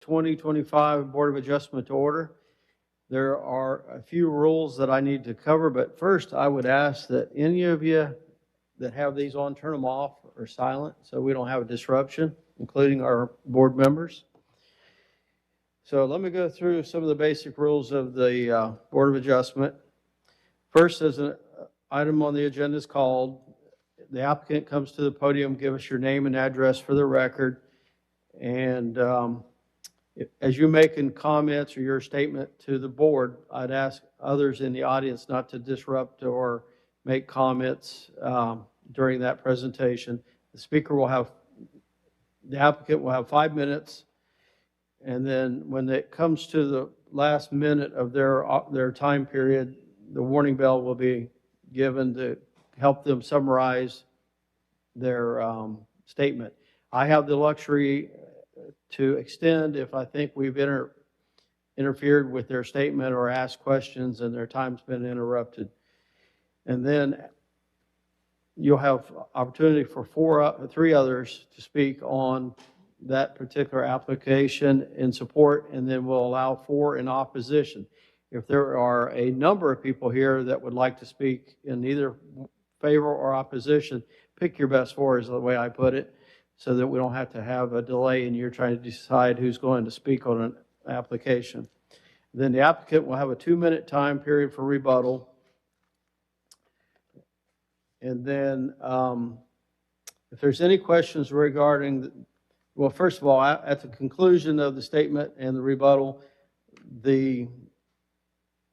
2025 Board of Adjustment to order. There are a few rules that I need to cover, but first I would ask that any of you that have these on, turn them off or silent so we don't have a disruption, including our board members. So let me go through some of the basic rules of the Board of Adjustment. First, as an item on the agenda is called, the applicant comes to the podium, give us your name and address for the record. And as you're making comments or your statement to the board, I'd ask others in the audience not to disrupt or make comments during that presentation. The applicant will have 5 minutes, and then when it comes to the last minute of their time period, the warning bell will be given to help them summarize their statement. I have the luxury to extend if I think we've interfered with their statement or asked questions and their time's been interrupted. And then you'll have opportunity for three others to speak on that particular application in support, and then we'll allow 4 in opposition. If there are a number of people here that would like to speak in either favor or opposition, pick your best 4 is the way I put it, so that we don't have to have a delay and you're trying to decide who's going to speak on an application. Then the applicant will have a 2-minute time period for rebuttal. And then if there's any questions regarding, well, first of all, at the conclusion of the statement and the rebuttal, the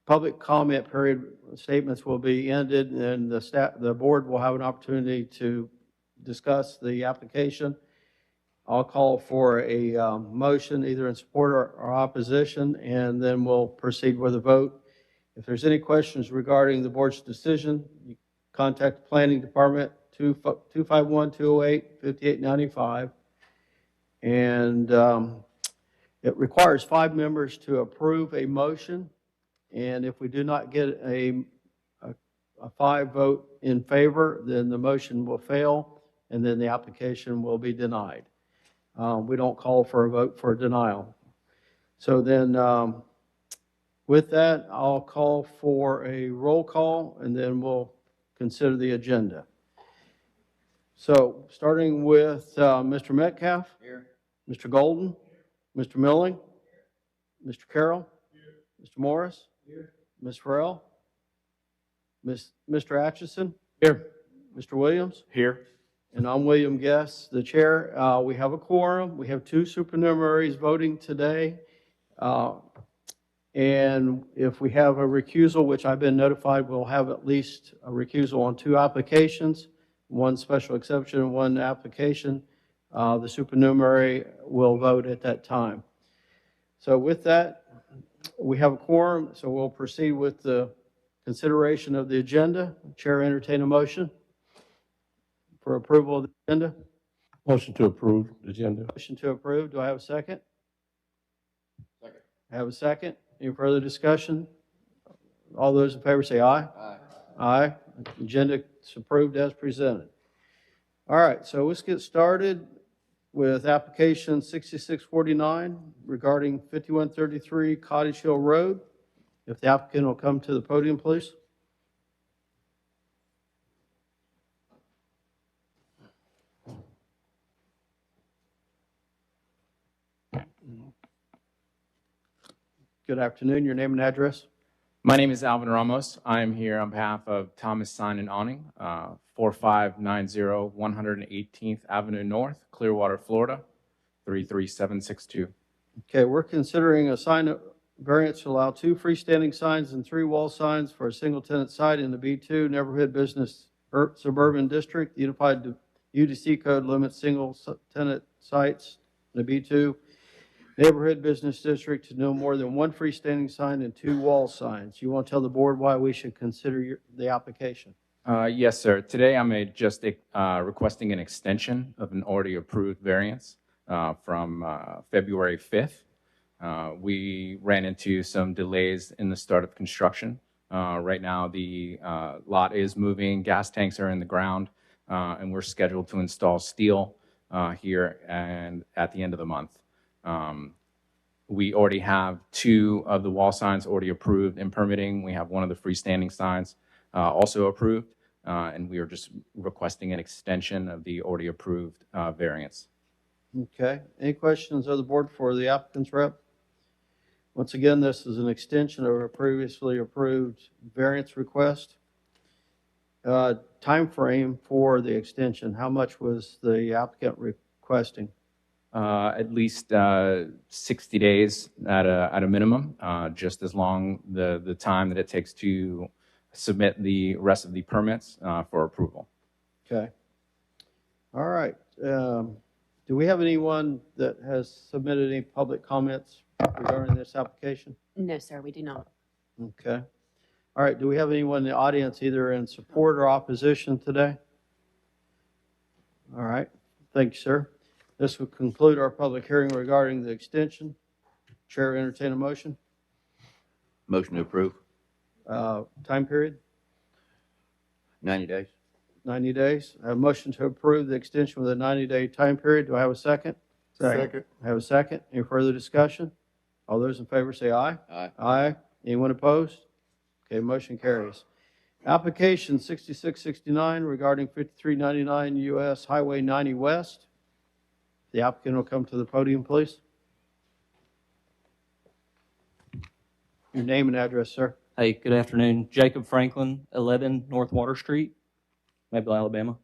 public comment period statements will be ended, and the board will have an opportunity to discuss the application. I'll call for a motion either in support or opposition, and then we'll proceed with a vote. If there's any questions regarding the board's decision, you contact the planning department, 251-208-5895. And it requires 5 members to approve a motion. And if we do not get a 5 vote in favor, then the motion will fail, and then the application will be denied. We don't call for a vote for denial. So then with that, I'll call for a roll call, and then we'll consider the agenda. So starting with Mr. Metcalf. Here. Mr. Golden. Here. Mr. Milling. Here. Mr. Carroll. Here. Mr. Morris. Here. Ms. Farrell. Mr. Atchison. Here. Mr. Williams. Here. And I'm William Guest, the chair. We have a quorum. We have 2 supernumeraries voting today. And if we have a recusal, which I've been notified, we'll have at least a recusal on 2 applications, 1 special exception and 1 application. The supernumerary will vote at that time. So with that, we have a quorum, so we'll proceed with the consideration of the agenda. Chair, entertain a motion for approval of the agenda. Motion to approve the agenda. Motion to approve. Do I have a second? Second. I have a second. Any further discussion? All those in favor say aye. Aye. Aye. Agenda is approved as presented. All right, so let's get started with application 6649 regarding 5133 Cottage Hill Road. If the applicant will come to the podium, please. Good afternoon. Your name and address? My name is Alvin Ramos. I'm here on behalf of Thomas Sign and Awning, 4590 118th Avenue North, Clearwater, Florida, 33762. Okay, we're considering a sign variance to allow 2 freestanding signs and 3 wall signs for a single tenant site in the B2 Neighborhood Business Suburban District. The Unified UDC code limits single tenant sites in the B2 Neighborhood Business District to no more than 1 freestanding sign and 2 wall signs. You want to tell the board why we should consider the application? Yes, sir. Today I'm just requesting an extension of an already approved variance from February 5th. We ran into some delays in the start of construction. Right now the lot is moving, gas tanks are in the ground, and we're scheduled to install steel here and at the end of the month. We already have 2 of the wall signs already approved and permitting. We have 1 of the freestanding signs also approved, and we are just requesting an extension of the already approved variance. Okay. Any questions of the board for the applicant's rep? Once again, this is an extension of a previously approved variance request. Time frame for the extension, how much was the applicant requesting? At least 60 days at a minimum, just as long the time that it takes to submit the rest of the permits for approval. Okay. All right. Do we have anyone that has submitted any public comments regarding this application? No, sir, we do not. Okay. All right. Do we have anyone in the audience either in support or opposition today? All right. Thank you, sir. This will conclude our public hearing regarding the extension. Chair, entertain a motion. Motion to approve. Time period, 90 days. 90 days. I have a motion to approve the extension with a 90-day time period. Do I have a second? Second. I have a second. Any further discussion? All those in favor say aye. Aye. Aye. Anyone opposed? Okay, motion carries. Application 6669 regarding 5399 US Highway 90 West. The applicant will come to the podium, please. Your name and address, sir. Hey, good afternoon. Jacob Franklin, 11 North Water Street, Mabel, Alabama.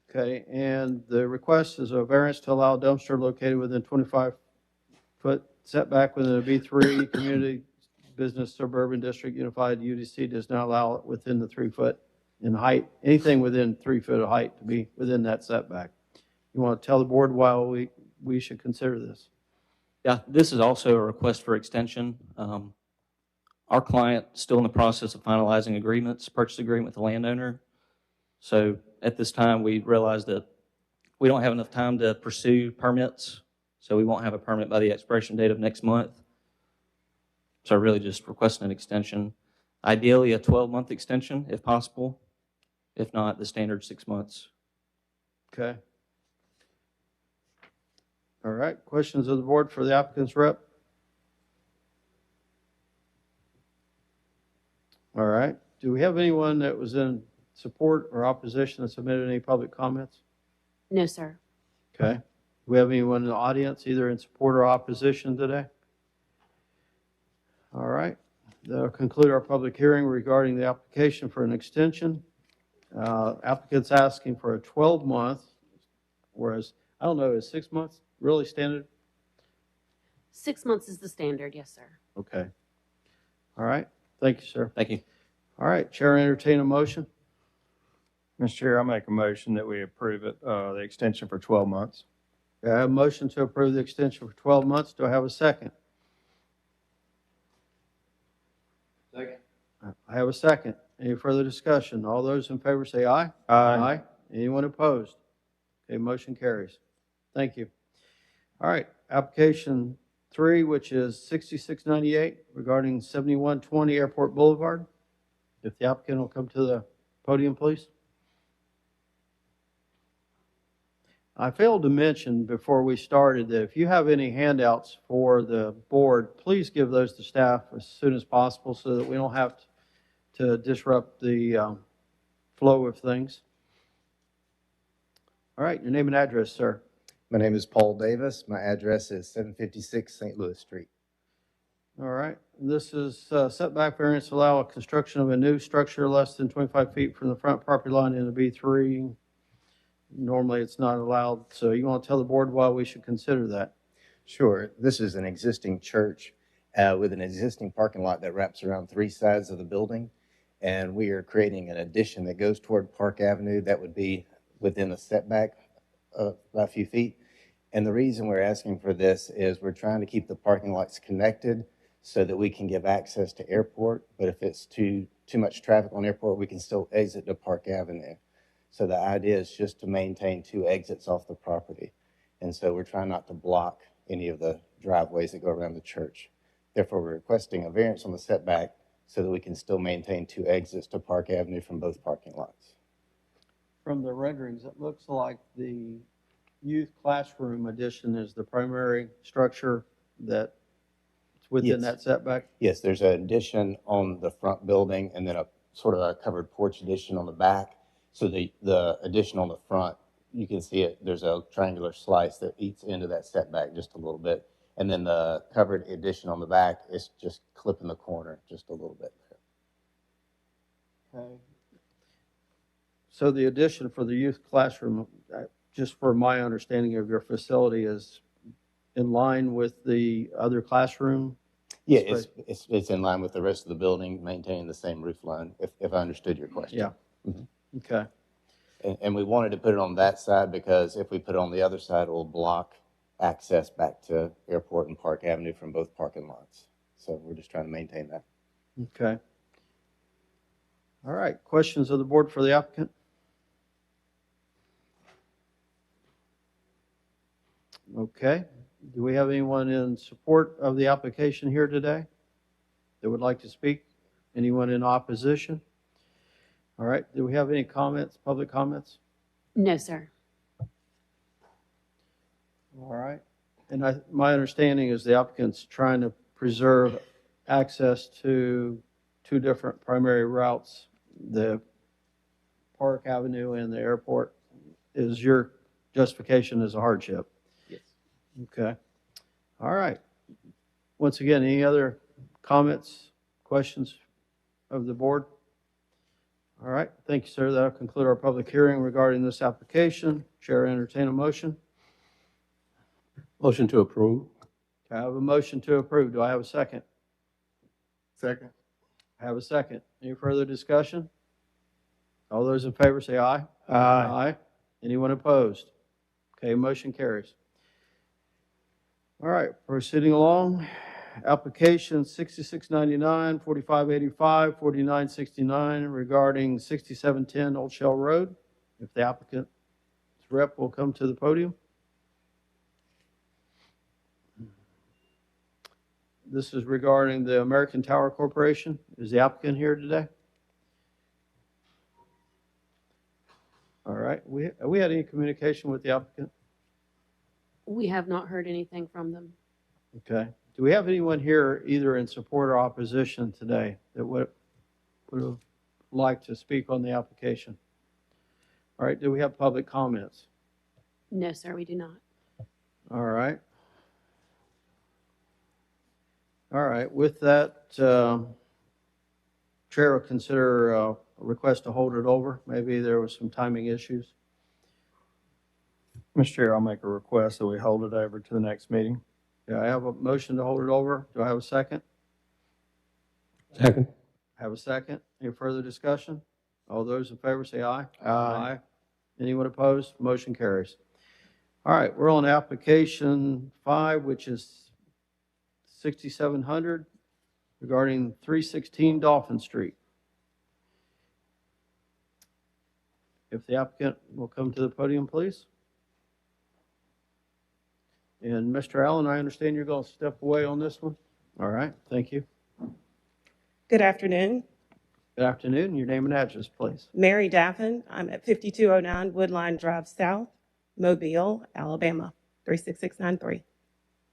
Okay, and the request is a variance to allow a dumpster located within 25-foot setback within a B3 Community Business Suburban District Unified. UDC does not allow it within the 3-foot in height, anything within 3 foot of height to be within that setback. You want to tell the board why we should consider this? Yeah, this is also a request for extension. Our client is still in the process of finalizing agreements, purchase agreement with the landowner. So at this time, we realize that we don't have enough time to pursue permits, so we won't have a permit by the expiration date of next month. So really just requesting an extension, ideally a 12-month extension if possible. If not, the standard 6 months. Okay. All right, questions of the board for the applicant's rep? All right, do we have anyone that was in support or opposition that submitted any public comments? No, sir. Okay. Do we have anyone in the audience either in support or opposition today? All right, that'll conclude our public hearing regarding the application for an extension. Applicant's asking for a 12-month, whereas, I don't know, is 6 months really standard? 6 months is the standard, yes, sir. Okay. All right, thank you, sir. Thank you. All right, Chair, entertain a motion. Mr. Chair, I make a motion that we approve it, the extension for 12 months. I have a motion to approve the extension for 12 months. Do I have a second? Second. I have a second. Any further discussion? All those in favor say aye. Anyone opposed? Okay, motion carries. Thank you. All right, application 3, which is 6698 regarding 7120 Airport Boulevard. If the applicant will come to the podium, please. I failed to mention before we started that if you have any handouts for the board, please give those to staff as soon as possible so that we don't have to disrupt the flow of things. All right, your name and address, sir. My name is Paul Davis. My address is 756 St. Louis Street. All right, this is setback variance to allow a construction of a new structure less than 25 feet from the front property line in a B3. Normally, it's not allowed, so you want to tell the board why we should consider that? Sure. This is an existing church with an existing parking lot that wraps around 3 sides of the building. And we are creating an addition that goes toward Park Avenue that would be within a setback of a few feet. And the reason we're asking for this is we're trying to keep the parking lots connected so that we can give access to airport. But if it's too much traffic on airport, we can still exit to Park Avenue. So the idea is just to maintain 2 exits off the property. And so we're trying not to block any of the driveways that go around the church. Therefore, we're requesting a variance on the setback so that we can still maintain 2 exits to Park Avenue from both parking lots. From the renderings, it looks like the youth classroom addition is the primary structure that within Yes. that setback? Yes, there's an addition on the front building and then a sort of a covered porch addition on the back. So the addition on the front, you can see it, there's a triangular slice that eats into that setback just a little bit. And then the covered addition on the back is just clipping the corner just a little bit. Okay. So the addition for the youth classroom, just for my understanding of your facility, is in line with the other classroom? Yeah, it's in line with the rest of the building, maintaining the same roof line, if I understood your question. Yeah. Mhm. Okay. And we wanted to put it on that side because if we put it on the other side, it will block access back to Airport and Park Avenue from both parking lots. So we're just trying to maintain that. Okay. All right. Questions of the board for the applicant? Okay. Do we have anyone in support of the application here today that would like to speak? Anyone in opposition? All right. Do we have any comments, public comments? No, sir. All right. And my understanding is the applicant's trying to preserve access to two different primary routes, the Park Avenue and the airport. Is your justification as a hardship? Yes. Okay. All right. Once again, any other comments, questions of the board? All right. Thank you, sir. That'll conclude our public hearing regarding this application. Chair, entertain a motion. Motion to approve. I have a motion to approve. Do I have a second? Second. I have a second. Any further discussion? All those in favor say aye. Aye. Anyone opposed? Okay, motion carries. All right, proceeding along. Application 6699, 4585, 4969 regarding 6710 Old Shell Road. If the applicant's rep will come to the podium. This is regarding the American Tower Corporation. Is the applicant here today? All right. Have we had any communication with the applicant? We have not heard anything from them. Okay. Do we have anyone here either in support or opposition today that would have liked to speak on the application? All right. Do we have public comments? No, sir, we do not. All right. All right. With that, Chair will consider a request to hold it over. Maybe there was some timing issues. Mr. Chair, I'll make a request that we hold it over to the next meeting. Yeah, I have a motion to hold it over. Do I have a second? Second. I have a second. Any further discussion? All those in favor say aye. Aye. Anyone opposed? Motion carries. All right, we're on application 5, which is 6700 regarding 316 Dolphin Street. If the applicant will come to the podium, please. And Mr. Allen, I understand you're going to step away on this one. All right, thank you. Good afternoon. Good afternoon. Your name and address, please. Mary Daffin. I'm at 5209 Woodline Drive South, Mobile, Alabama, 36693.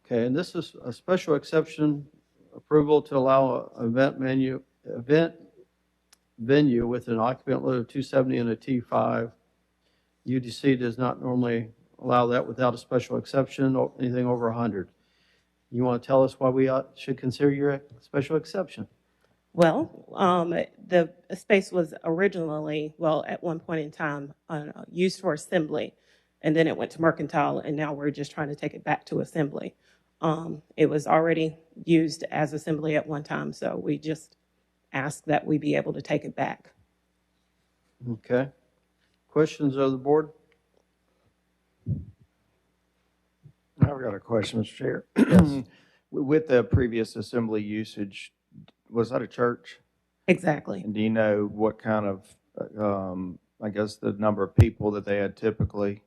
Okay, and this is a special exception approval to allow an event venue with an occupant load of 270 and a T5. UDC does not normally allow that without a special exception, or anything over 100. You want to tell us why we should consider your special exception? Well, the space was originally, at one point in time, used for assembly, and then it went to mercantile, and now we're just trying to take it back to assembly. It was already used as assembly at one time, so we just ask that we be able to take it back. Okay. Questions of the board? I've got a question, Mr. Chair. With the previous assembly usage, was that a church? Exactly. And do you know what kind of, I guess, the number of people that they had typically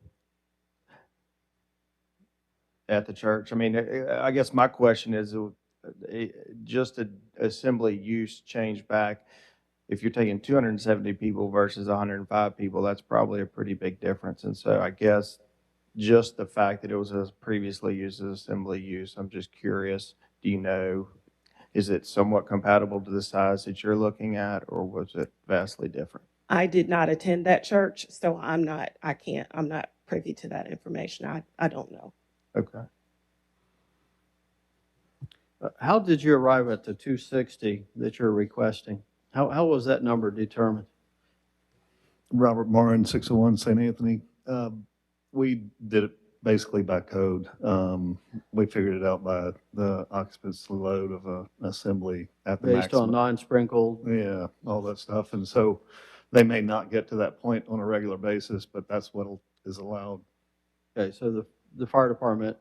at the church? I mean, I guess my question is, just an assembly use change back, if you're taking 270 people versus 105 people, that's probably a pretty big difference. And so I guess just the fact that it was previously used as assembly use, I'm just curious, do you know Is it somewhat compatible to the size that you're looking at, or was it vastly different? I did not attend that church, so I'm not privy to that information. I don't know. Okay. How did you arrive at the 260 that you're requesting? How was that number determined? Robert Moran, 601 St. Anthony. We did it basically by code. We figured it out by the occupancy load of an assembly at the Based on maximum. non-sprinkled? Yeah, all that stuff. And so they may not get to that point on a regular basis, but that's what is allowed. Okay, so the fire department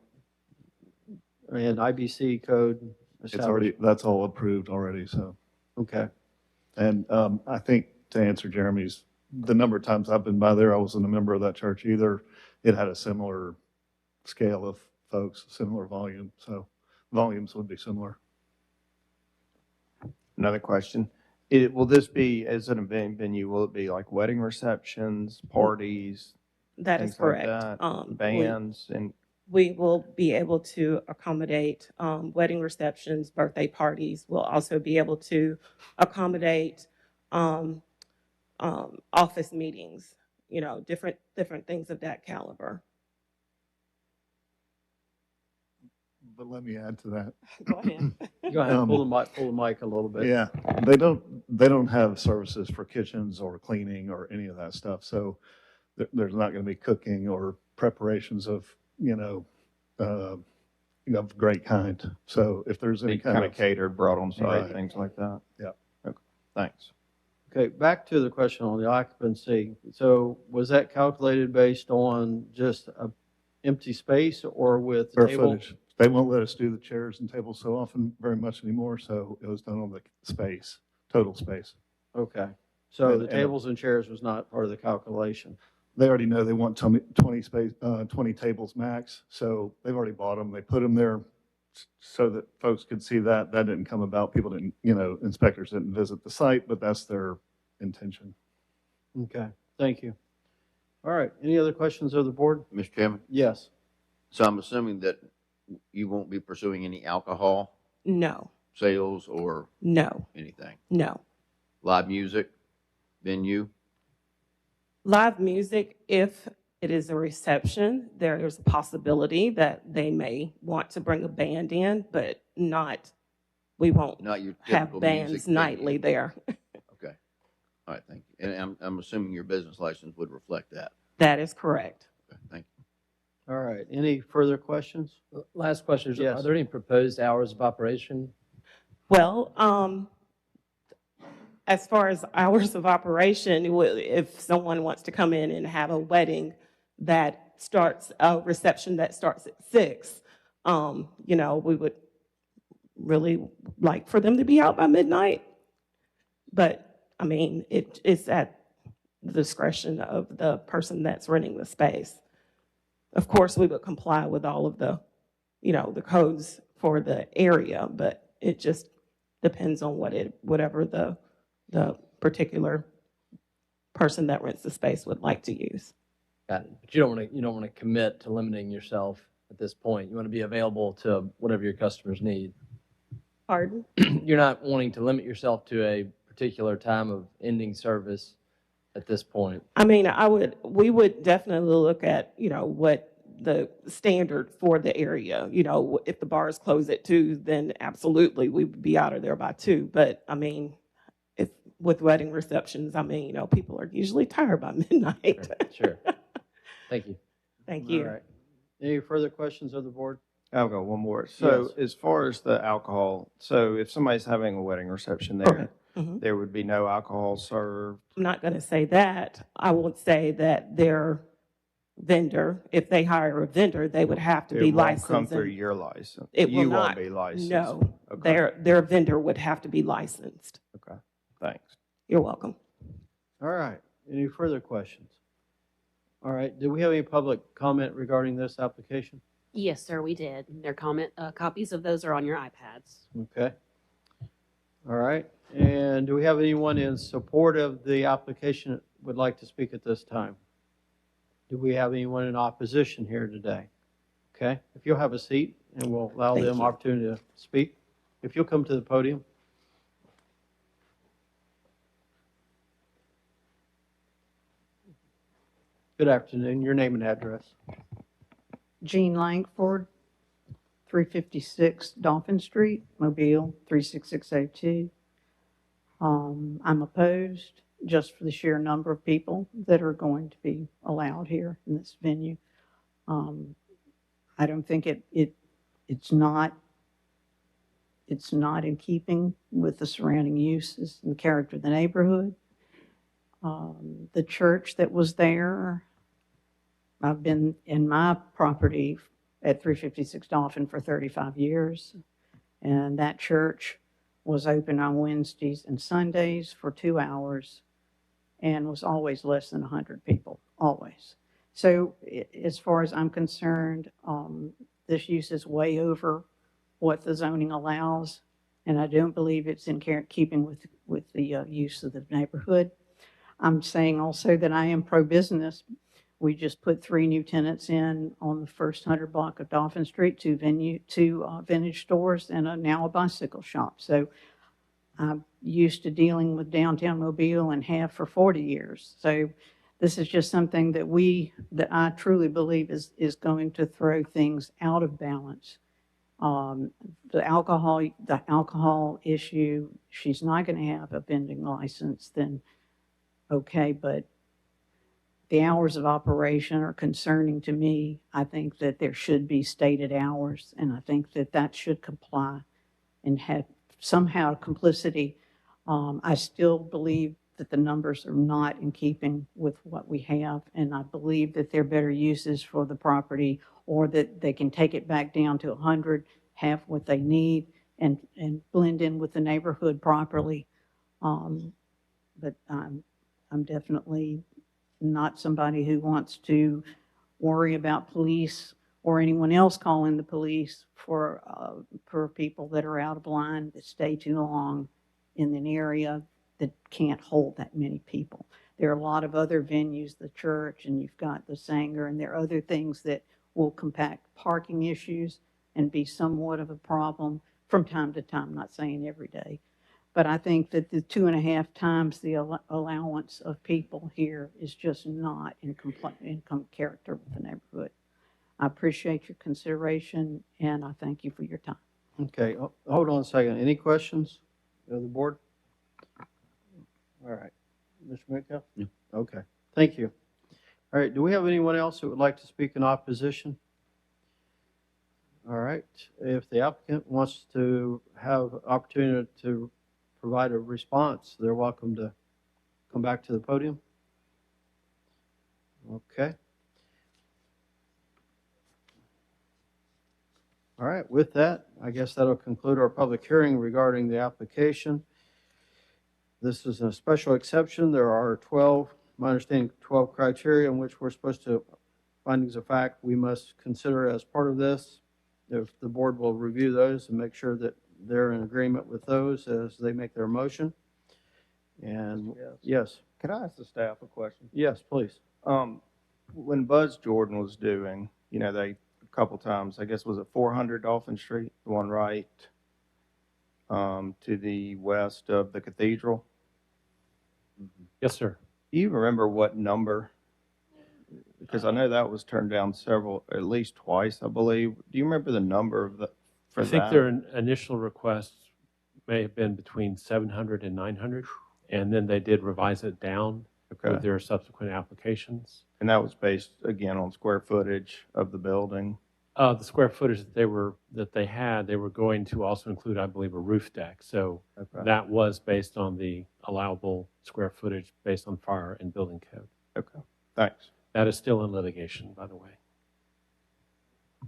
and IBC code It's established? already, that's all approved already, so. Okay, And I think to answer Jeremy's, the number of times I've been by there, I wasn't a member of that church either. It had a similar scale of folks, similar volume, so volumes would be similar. Another question. Will this be, as an event venue, will it be like wedding receptions, parties, That is things like correct. that, bands, and We will be able to accommodate wedding receptions, birthday parties. We'll also be able to accommodate office meetings, different things of that caliber. But let me add to that. Go ahead. go ahead, pull the mic a little bit. Yeah, they don't have services for kitchens or cleaning or any of that stuff. So there's not going to be cooking or preparations of, of great kind. So if there's any be kind kind of, of catered, brought on site, Right. things like that? Yeah. Okay, thanks. Okay, back to the question on the occupancy. So was that calculated based on just a empty space or with square table? footage. They won't let us do the chairs and tables so often very much anymore. So it was done on the space, total space. Okay, so And- the and- tables and chairs was not part of the calculation. They already know they want 20 tables max, so they've already bought them. They put them there so that folks could see that. That didn't come about. People didn't, inspectors didn't visit the site, but that's their intention. Okay, thank you. All right, any other questions of the board? Mr. Chairman, Yes. so I'm assuming that you won't be pursuing any alcohol No, sales or no, anything? no. Live music, venue? Live music, if it is a reception, there is a possibility that they may want to bring a band in, but we won't Not your have typical bands music venue. nightly there. Okay. All right, thank you. And I'm assuming your business license would reflect that. That is correct. Okay, thank you. All right, any further questions? Last question, Yes. are there any proposed hours of operation? Well, as far as hours of operation, if someone wants to come in and have a wedding that starts, a reception that starts at 6, we would really like for them to be out by midnight. But, I mean, it's at the discretion of the person that's renting the space. Of course, we would comply with all of the, the codes for the area, but it just depends on whatever the particular person that rents the space would like to use. Got it. But you don't want to commit to limiting yourself at this point. You want to be available to whatever your customers need. Pardon? You're not wanting to limit yourself to a particular time of ending service at this point. I mean, we would definitely look at, what the standard for the area, if the bars close at 2, then absolutely we would be out of there by 2. But I mean, if with wedding receptions, I mean, people are usually tired by midnight. Sure. Thank you. Thank you. All right. Any further questions of the board? I'll go one more. So Yes. as far as the alcohol, so if somebody's having a wedding reception there, Mhm. there would be no alcohol served. I'm not going to say that. I would say that their vendor, if they hire a vendor, they would have to It be won't licensed. come through and your license. It will You not. won't be licensed. No, Okay. their vendor would have to be licensed. Okay, thanks. You're welcome. All right, any further questions? All right, do we have any public comment regarding this application? Yes, sir, we did. Their copies of those are on your iPads. Okay. All right, and do we have anyone in support of the application that would like to speak at this time? Do we have anyone in opposition here today? Okay, if you'll have a seat, and we'll allow Thank them you. opportunity to speak. If you'll come to the podium. Good afternoon. Your name and address. Jean Langford, 356 Dolphin Street, Mobile, 36602. I'm opposed just for the sheer number of people that are going to be allowed here in this venue. I don't think it's not in keeping with the surrounding uses and the character of the neighborhood. The church that was there, I've been in my property at 356 Dolphin for 35 years, and that church was open on Wednesdays and Sundays for 2 hours and was always less than 100 people, always. So as far as I'm concerned, this use is way over what the zoning allows, and I don't believe it's in keeping with the use of the neighborhood. I'm saying also that I am pro-business. We just put 3 new tenants in on the first 100 block of Dolphin Street, 2 vintage stores, and now a bicycle shop. So I'm used to dealing with downtown Mobile and have for 40 years. So this is just something that I truly believe is going to throw things out of balance. The alcohol issue, she's not going to have a vending license, then okay, but the hours of operation are concerning to me. I think that there should be stated hours, and I think that should comply and have somehow complicity. I still believe that the numbers are not in keeping with what we have, and I believe that there are better uses for the property, or that they can take it back down to 100, have what they need, and blend in with the neighborhood properly. But I'm definitely not somebody who wants to worry about police or anyone else calling the police for people that are out of line, that stay too long in an area that can't hold that many people. There are a lot of other venues, the church, and you've got the Sanger, and there are other things that will compact parking issues and be somewhat of a problem from time to time, not saying every day. But I think that the 2.5 times the allowance of people here is just not in character with the neighborhood. I appreciate your consideration, and I thank you for your time. Okay, hold on a second. Any questions of the board? All right. Mr. Metcalf? No. Okay, thank you. All right, do we have anyone else who would like to speak in opposition? All right, if the applicant wants to have opportunity to provide a response, they're welcome to come back to the podium. Okay. All right, with that, I guess that'll conclude our public hearing regarding the application. This is a special exception. There are 12, my understanding, 12 criteria in which we're supposed to, findings of fact, we must consider as part of this. If the board will review those and make sure that they're in agreement with those as they make their motion. And yes. Could I ask the staff a question? Yes, please. When Buzz Jordan was doing, they a couple times, I guess, was it 400 Dolphin Street, the one right to the west of the cathedral? Yes, sir. Do you remember what number? Because I know that was turned down at least twice, I believe. Do you remember the number of I think their initial request may have been between 700 and 900, and then they did revise it down with their subsequent applications. And that was based, again, on square footage of the building? The square footage that they had, they were going to also include, I believe, a roof deck. So that was based on the allowable square footage based on fire and building code. Okay, thanks. That is still in litigation, by the way.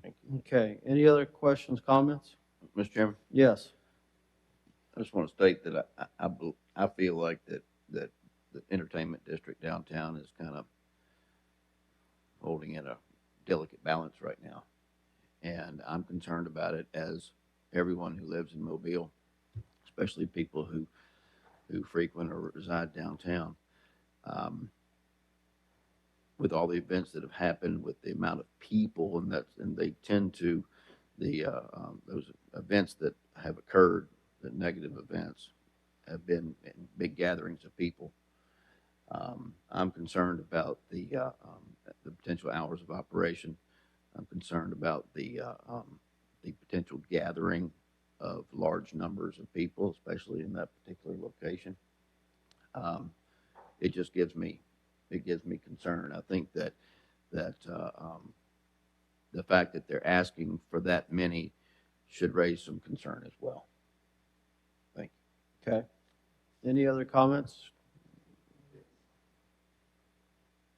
Thank you. Okay, any other questions, comments? Mr. Chairman, Yes. I just want to state that I feel like that the entertainment district downtown is kind of holding in a delicate balance right now. And I'm concerned about it, as everyone who lives in Mobile, especially people who frequent or reside downtown. With all the events that have happened, with the amount of people, and they tend to those events that have occurred, the negative events have been in big gatherings of people. I'm concerned about the potential hours of operation. I'm concerned about the potential gathering of large numbers of people, especially in that particular location. It just gives me concern. I think that the fact that they're asking for that many should raise some concern as well. Thank you. Okay. Any other comments?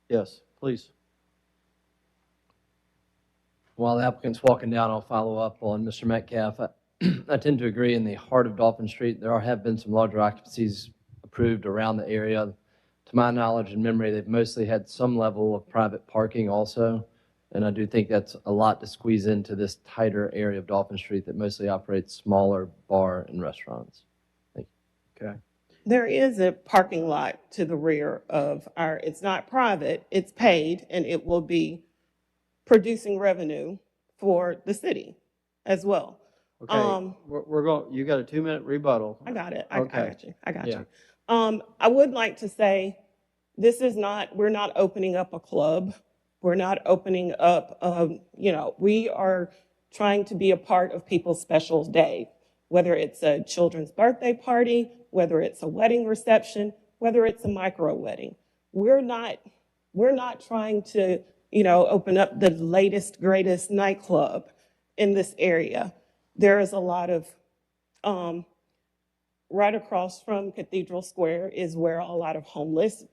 Yes, please. While the applicant's walking down, I'll follow up on Mr. Metcalf. I tend to agree in the heart of Dolphin Street, have been some larger occupancies approved around the area. To my knowledge and memory, they've mostly had some level of private parking also. And I do think that's a lot to squeeze into this tighter area of Dolphin Street that mostly operates smaller bar and restaurants. Thank you. Okay. There is a parking lot to the rear of it's not private, it's paid, and it will be producing revenue for the city as well. Okay, we're going, you got a 2-minute rebuttal. I got it. Okay. I got Yeah. you. I would like to say, we're not opening up a club. We're not opening up, we are trying to be a part of people's special day, whether it's a children's birthday party, whether it's a wedding reception, whether it's a micro wedding. We're not trying to, open up the latest, greatest nightclub in this area. There is a lot of, right across from Cathedral Square is where a lot of homeless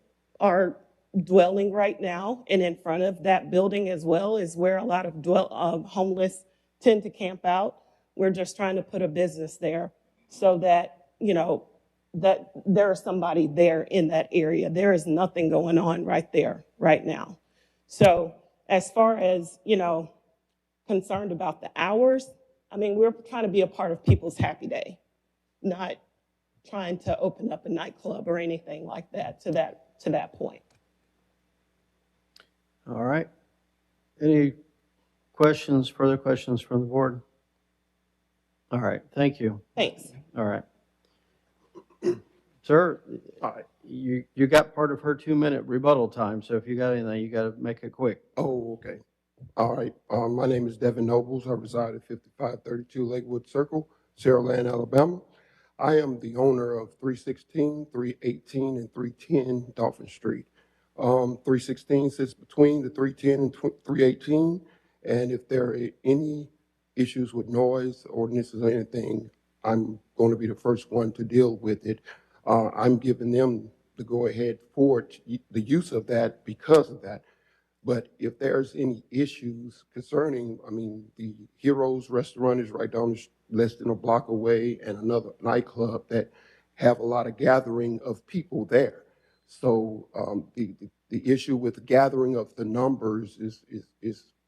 are dwelling right now. And in front of that building as well is where a lot of homeless tend to camp out. We're just trying to put a business there so that, that there's somebody there in that area. There is nothing going on right there right now. So as far as, concerned about the hours, we're trying to be a part of people's happy day, not trying to open up a nightclub or anything like that to that point. All right. Any questions, further questions from the board? All right, thank you. Thanks. All right. Sir, you got part of her 2-minute rebuttal time, so if you got anything, you got to make it quick. Oh, okay. All right. My name is Devin Nobles. I reside at 5532 Lakewood Circle, Saraland, Alabama. I am the owner of 316, 318, and 310 Dolphin Street. 316 sits between the 310 and 318, and if there are any issues with noise, ordinances, or anything, I'm going to be the first one to deal with it. I'm giving them the go-ahead for the use of that because of that. But if there's any issues concerning, the Heroes Restaurant is right down less than a block away, and another nightclub that have a lot of gathering of people there. So the issue with the gathering of the numbers is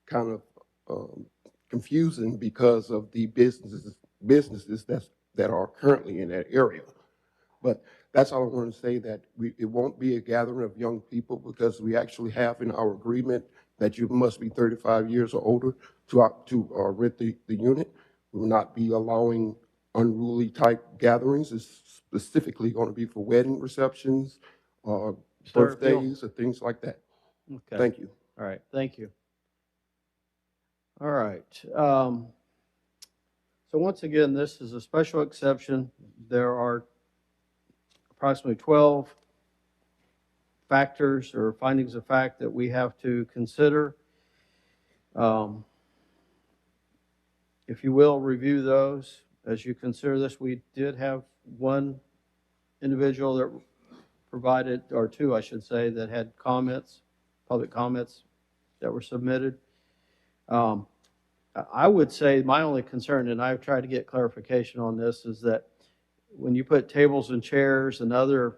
kind of confusing because of the businesses that are currently in that area. But that's all I want to say, that it won't be a gathering of young people because we actually have in our agreement that you must be 35 years or older to rent the unit. We will not be allowing unruly type gatherings. It's specifically going to be for wedding receptions, birthdays, or things like that. Okay. Thank you. All right, thank you. All right. So once again, this is a special exception. There are approximately 12 factors or findings of fact that we have to consider. If you will, review those as you consider this. We did have one individual that provided, or two, I should say, that had comments, public comments that were submitted. I would say my only concern, and I've tried to get clarification on this, is that when you put tables and chairs and other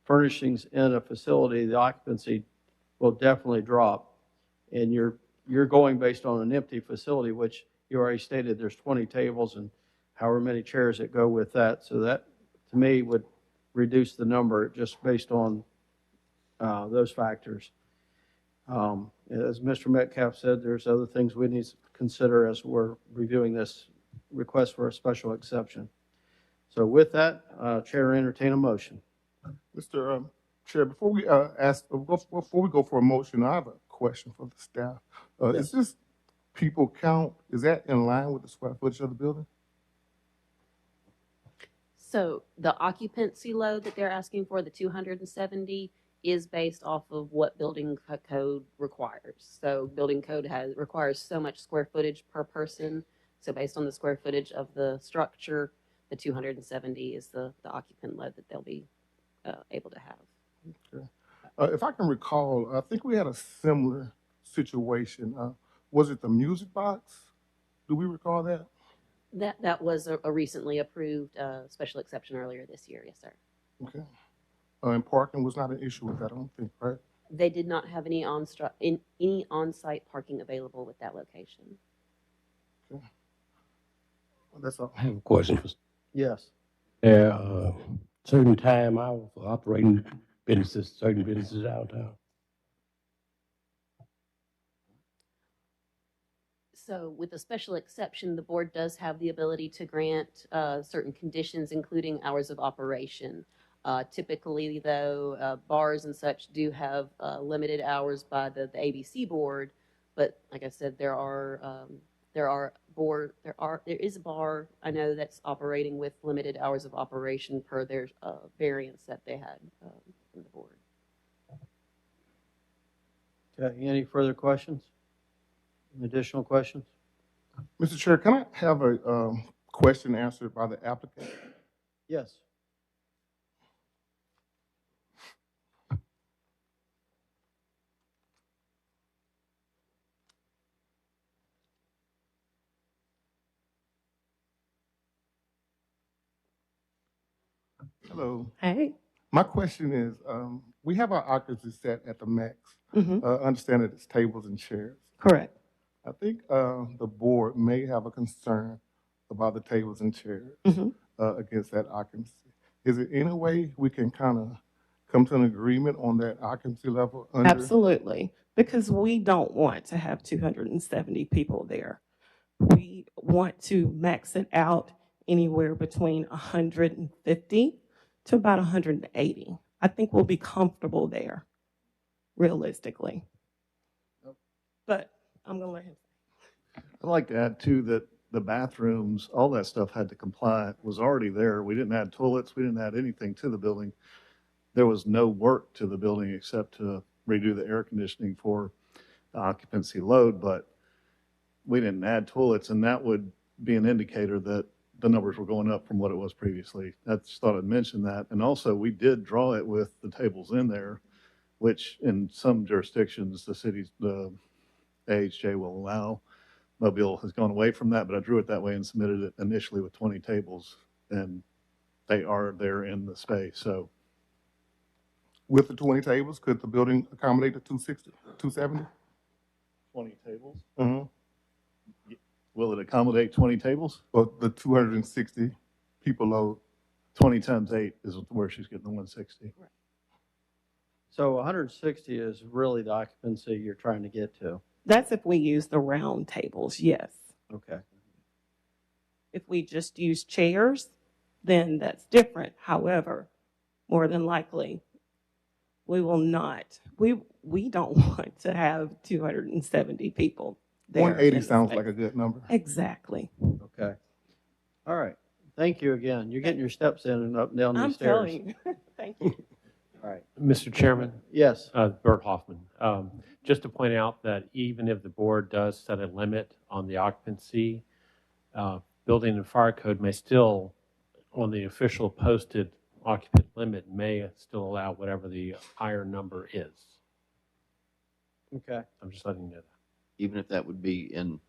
furnishings in a facility, the occupancy will definitely drop. And you're going based on an empty facility, which you already stated there's 20 tables and however many chairs that go with that. So that, to me, would reduce the number just based on those factors. As Mr. Metcalf said, there's other things we need to consider as we're reviewing this request for a special exception. So with that, Chair, entertain a motion. Mr. Chair, before we before we go for a motion, I have a question for the staff. Is this people count, is that in line with the square footage of the building? So the occupancy load that they're asking for, the 270, is based off of what building code requires. So building code requires so much square footage per person. So based on the square footage of the structure, the 270 is the occupant load that they'll be able to have. Okay. If I can recall, I think we had a similar situation. Was it the music box? Do we recall that? That was a recently approved special exception earlier this year. Yes, sir. Okay. And parking was not an issue with that, I don't think, right? They did not have any on-site parking available with that location. Okay. Well, that's all. I have a question. Yes. There are certain time hours for operating businesses, certain businesses downtown. So with a special exception, the board does have the ability to grant certain conditions, including hours of operation. Typically, though, bars and such do have limited hours by the ABC board, but like I said, there is a bar I know that's operating with limited hours of operation per their variance that they had from the board. Okay, any further questions? Additional questions? Mr. Chair, can I have a question answered by the applicant? Yes. Hello. Hey. My question is, we have our occupancy set at the max. Understand that it's tables and chairs. Correct. I think the board may have a concern about the tables and chairs against that occupancy. Is there any way we can kind of come to an agreement on that occupancy level? Absolutely, because we don't want to have 270 people there. We want to max it out anywhere between 150 to about 180. I think we'll be comfortable there, realistically. But I'm going to let him. I'd like to add too that the bathrooms, all that stuff had to comply. It was already there. We didn't add toilets. We didn't add anything to the building. There was no work to the building except to redo the air conditioning for the occupancy load, but we didn't add toilets, and that would be an indicator that the numbers were going up from what it was previously. I just thought I'd mention that. And also, we did draw it with the tables in there, which in some jurisdictions, the AHJ will allow. Mobile has gone away from that, but I drew it that way and submitted it initially with 20 tables, and they are there in the space. So With the 20 tables, could the building accommodate the 260, 270? 20 tables? Mm-hmm. Will it accommodate 20 tables? Well, the 260 people load. 20 times 8 is where she's getting the 160. So 160 is really the occupancy you're trying to get to. That's if we use the round tables, yes. Okay. If we just use chairs, then that's different. However, more than likely, we will not. We don't want to have 270 people there. 180 sounds like a good number. Exactly. Okay. All right. Thank you again. You're getting your steps in and up and down these I'm stairs. telling you. Thank you. All right. Mr. Chairman? Yes. Bert Hoffman. Just to point out that even if the board does set a limit on the occupancy, building and fire code may still, on the official posted occupant limit, may still allow whatever the higher number is. Okay. I'm just letting you know that. Even if that would be in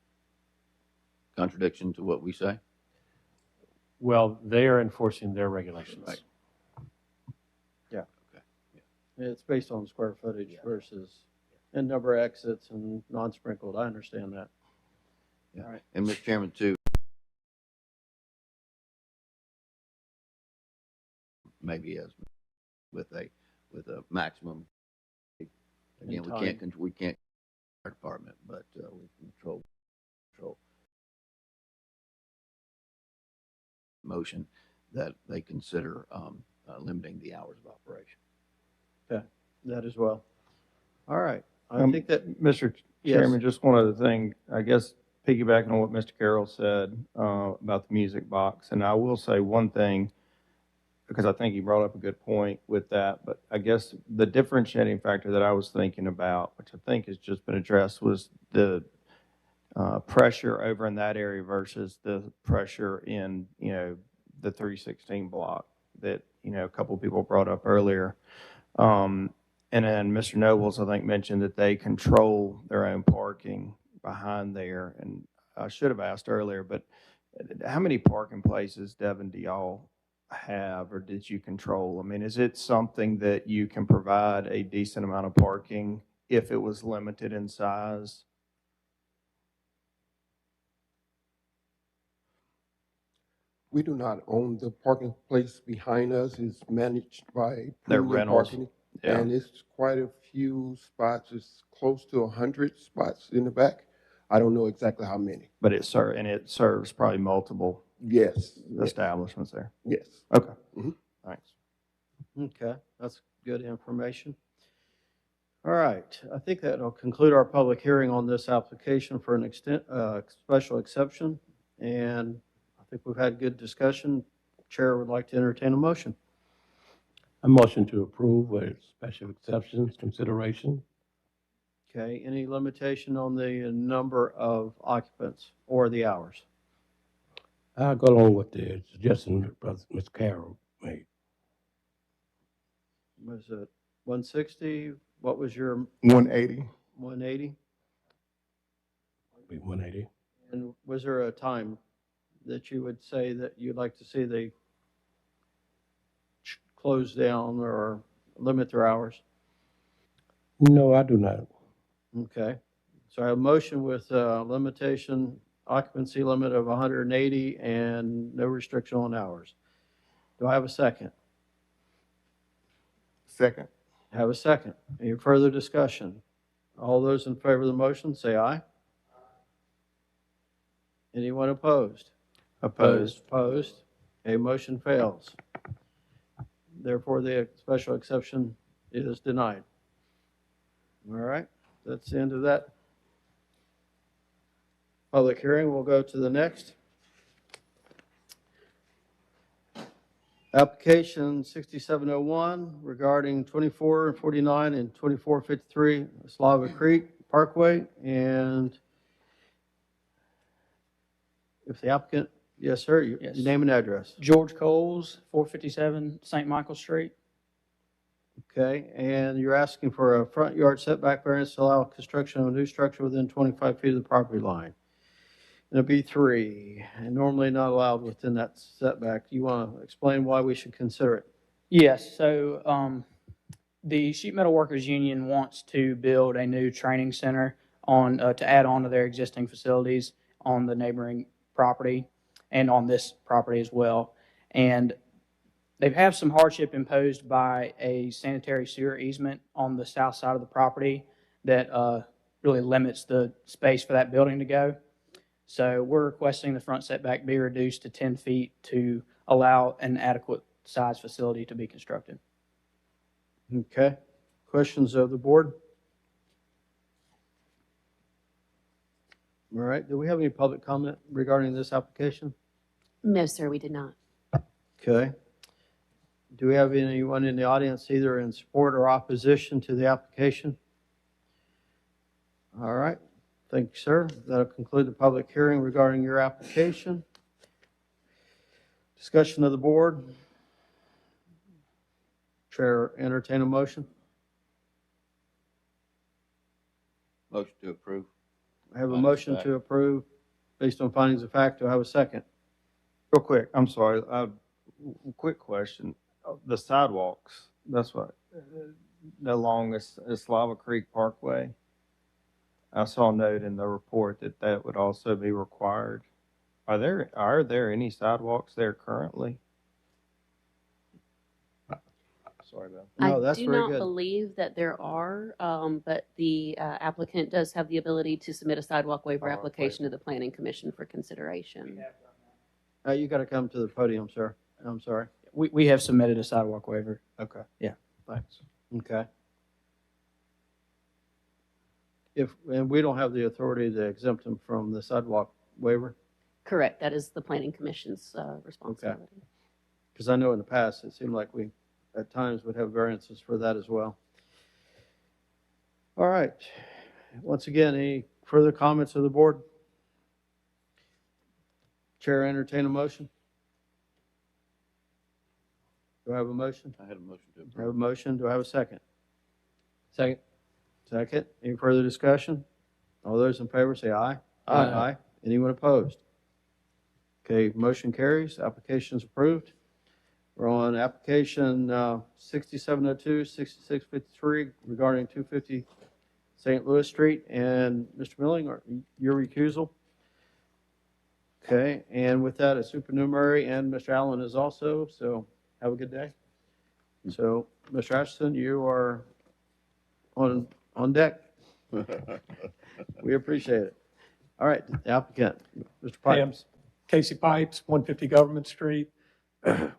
contradiction to what we say? Well, they are enforcing their regulations. Right. Yeah. Okay. Yeah. It's based on square footage versus and number of exits and non-sprinkled. I understand that. Yeah. All right. And Mr. Chairman, too, maybe as with a maximum Again, And time. we can't our department, but we control motion that they consider limiting the hours of operation. Okay, that as well. All right. I Um, think that, Mr. yes. Chairman, just one other thing, I guess piggybacking on what Mr. Carroll said about the music box, and I will say one thing, because I think he brought up a good point with that, but I guess the differentiating factor that I was thinking about, which I think has just been addressed, was the pressure over in that area versus the pressure in, the 316 block that, a couple people brought up earlier. And then Mr. Nobles, I think, mentioned that they control their own parking behind there. And I should have asked earlier, but how many parking places, Devin, do y'all have or did you control? I mean, is it something that you can provide a decent amount of parking if it was limited in size? We do not own the parking place behind us. It's managed by They're Premium rentals. Parking. Yeah. And it's quite a few spots. It's close to 100 spots in the back. I don't know exactly how many. But it serves probably multiple Yes. establishments there. Yes. Okay. Mhm. Thanks. Okay, that's good information. All right, I think that'll conclude our public hearing on this application for an special exception. And I think we've had good discussion. Chair would like to entertain a motion. A motion to approve with special exceptions consideration. Okay, any limitation on the number of occupants or the hours? I'll go along with the suggestion that Ms. Carroll made. Was it 160? What was your 180. 180? Be 180. And was there a time that you would say that you'd like to see they close down or limit their hours? No, I do not. Okay. So I have a motion with limitation, occupancy limit of 180 and no restriction on hours. Do I have a second? Second. Have a second. Any further discussion? All those in favor of the motion, say aye. Anyone opposed? Opposed. Opposed. A motion fails. Therefore, the special exception is denied. All right, that's the end of that public hearing. We'll go to the next. Application 6701 regarding 2449 and 2453 Slava Creek Parkway. And if the applicant, yes, sir, your Yes. name and address. George Coles, 457 St. Michael Street. Okay, and you're asking for a front yard setback variance to allow construction of a new structure within 25 feet of the property line. And a B3, and normally not allowed within that setback. You want to explain why we should consider it? Yes, so the Sheet Metal Workers Union wants to build a new training center on to add on to their existing facilities on the neighboring property and on this property as well. And they have some hardship imposed by a sanitary sewer easement on the south side of the property that really limits the space for that building to go. So we're requesting the front setback be reduced to 10 feet to allow an adequate size facility to be constructed. Okay, questions of the board? All right, do we have any public comment regarding this application? No, sir, we did not. Okay. Do we have anyone in the audience either in support or opposition to the application? All right, thank you, sir. That'll conclude the public hearing regarding your application. Discussion of the board. Chair, entertain a motion. Motion to approve. I have a Findings of motion fact. to approve based on findings of fact. Do I have a second? Real quick, I'm sorry, quick question. The sidewalks, that's what, along this Slava Creek Parkway, I saw a note in the report that that would also be required. Are there any sidewalks there currently? sorry about No, I that's do very not good. believe that there are, but the applicant does have the ability to submit a sidewalk waiver Oh, application to the planning commission for consideration. You got to come to the podium, sir. I'm sorry. We have submitted a sidewalk waiver. Okay. Yeah. Thanks. Okay. And we don't have the authority to exempt them from the sidewalk waiver? Correct, that is the planning commission's responsibility. Because I know in the past, it seemed like we, at times, would have variances for that as well. All right. Once again, any further comments of the board? Chair, entertain a motion. Do I have a motion? I had a motion to I have a approve. motion. Do I have a second? Second. Second. Any further discussion? All those in favor say aye. Aye. Anyone opposed? Okay, motion carries. Application's approved. We're on application 6702, 6653 regarding 250 St. Louis Street. And Mr. Milling, your recusal? Okay, and with that, a supernumerary, and Mr. Allen is also, so have a good day. So, Mr. Ashton, you are on deck. We appreciate it. All right, the applicant, Mr. Pipes. Casey Pipes, 150 Government Street.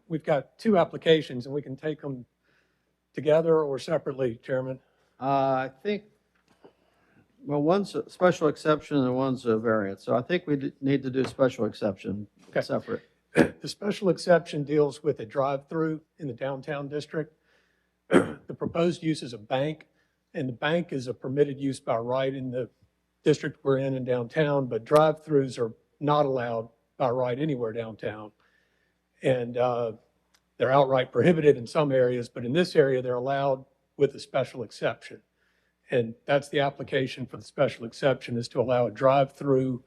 We've got two applications, and we can take them together or separately, Chairman. I think, well, one's a special exception and one's a variance. So I think we need to do a special exception separate. The special exception deals with a drive-through in the downtown district. The proposed use is a bank, and the bank is a permitted use by right in the district we're in downtown, but drive-throughs are not allowed by right anywhere downtown. And they're outright prohibited in some areas, but in this area, they're allowed with a special exception. And that's the application for the special exception, is to allow a drive-through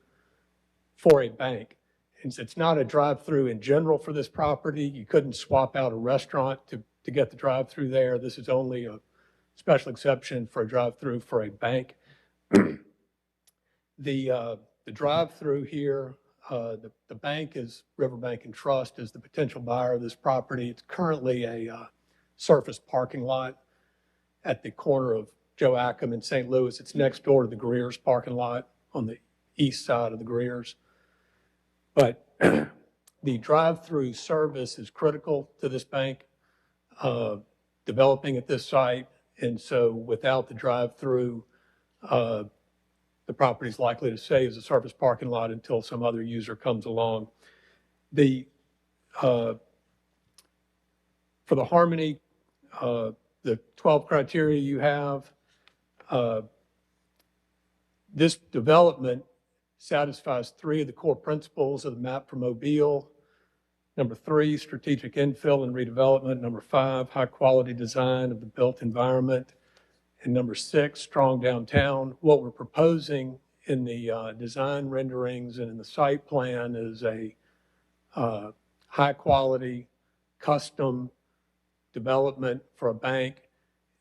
for a bank. And it's not a drive-through in general for this property. You couldn't swap out a restaurant to get the drive-through there. This is only a special exception for a drive-through for a bank. The drive-through here, the bank is Riverbank and Trust is the potential buyer of this property. It's currently a surface parking lot at the corner of Joe Ackham in St. Louis. It's next door to the Greer's parking lot on the east side of the Greer's. But the drive-through service is critical to this bank developing at this site. And so without the drive-through, the property is likely to stay as a surface parking lot until some other user comes along. For the Harmony, the 12 criteria you have, this development satisfies 3 of the core principles of the map for Mobile. Number 3, strategic infill and redevelopment. Number 5, high quality design of the built environment. And number 6, strong downtown. What we're proposing in the design renderings and in the site plan is a high quality custom development for a bank.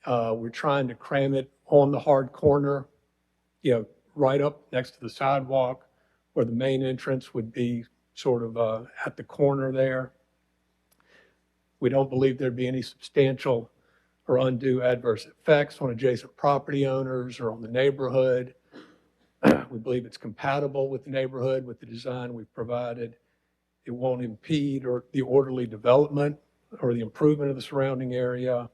We're trying to cram it on the hard corner, right up next to the sidewalk where the main entrance would be sort of at the corner there. We don't believe there'd be any substantial or undue adverse effects on adjacent property owners or on the neighborhood. We believe it's compatible with the neighborhood, with the design we've provided. It won't impede the orderly development or the improvement of the surrounding area.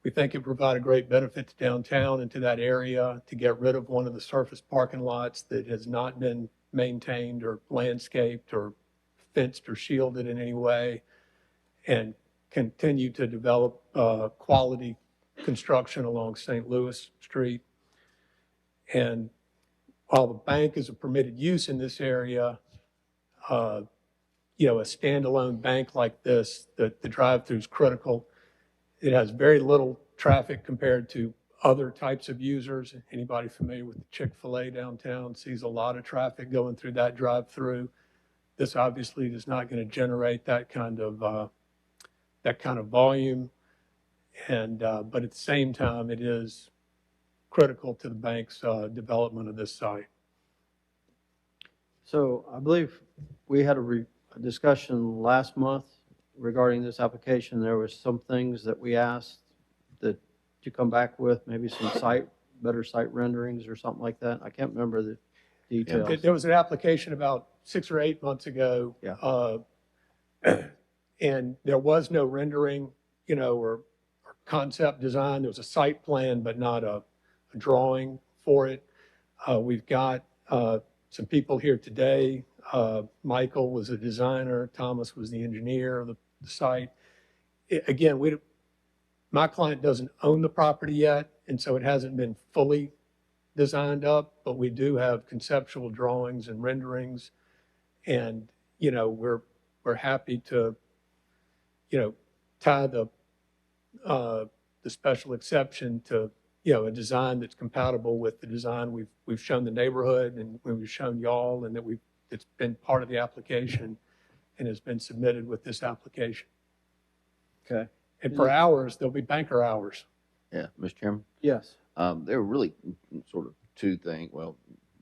We think it provide a great benefit to downtown and to that area to get rid of one of the surface parking lots that has not been maintained or landscaped or fenced or shielded in any way, and continue to develop quality construction along St. Louis Street. And while the bank is a permitted use in this area, a standalone bank like this, the drive-through is critical. It has very little traffic compared to other types of users. Anybody familiar with the Chick-fil-A downtown sees a lot of traffic going through that drive-through. This obviously is not going to generate that kind of volume, but at the same time, it is critical to the bank's development of this site. So I believe we had a discussion last month regarding this application, there was some things that we asked that you come back with, maybe some better site renderings or something like that. I can't remember the details. There was an application about 6 or 8 months ago. Yeah. And there was no rendering, or concept design. There was a site plan, but not a drawing for it. We've got some people here today. Michael was a designer. Thomas was the engineer of the site. Again, my client doesn't own the property yet, and so it hasn't been fully designed up, but we do have conceptual drawings and renderings. And, we're happy to, tie the special exception to, a design that's compatible with the design we've shown the neighborhood and we've shown y'all, and that it's been part of the application and has been submitted with this application. Okay. And for hours, there'll be banker hours. Yeah, Mr. Chairman? Yes. There were really sort of two things. Well,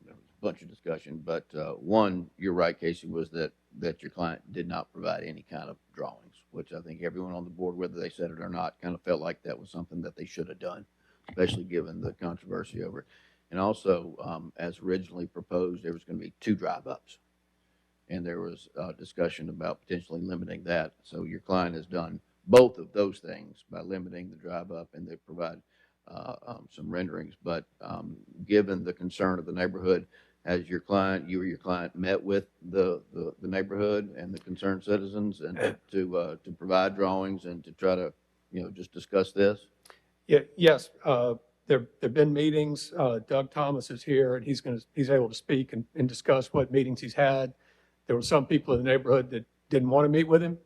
there was a bunch of discussion, but one, you're right, Casey, was that your client did not provide any kind of drawings, which I think everyone on the board, whether they said it or not, kind of felt like that was something that they should have done, especially given the controversy over it. And also, as originally proposed, there was going to be 2 drive-ups. And there was discussion about potentially limiting that. So your client has done both of those things by limiting the drive-up, and they provide some renderings. But given the concern of the neighborhood, has you or your client met with the neighborhood and the concerned citizens and to provide drawings and to try to, just discuss this? Yeah, yes. There have been meetings. Doug Thomas is here, and he's able to speak and discuss what meetings he's had. There were some people in the neighborhood that didn't want to meet with him,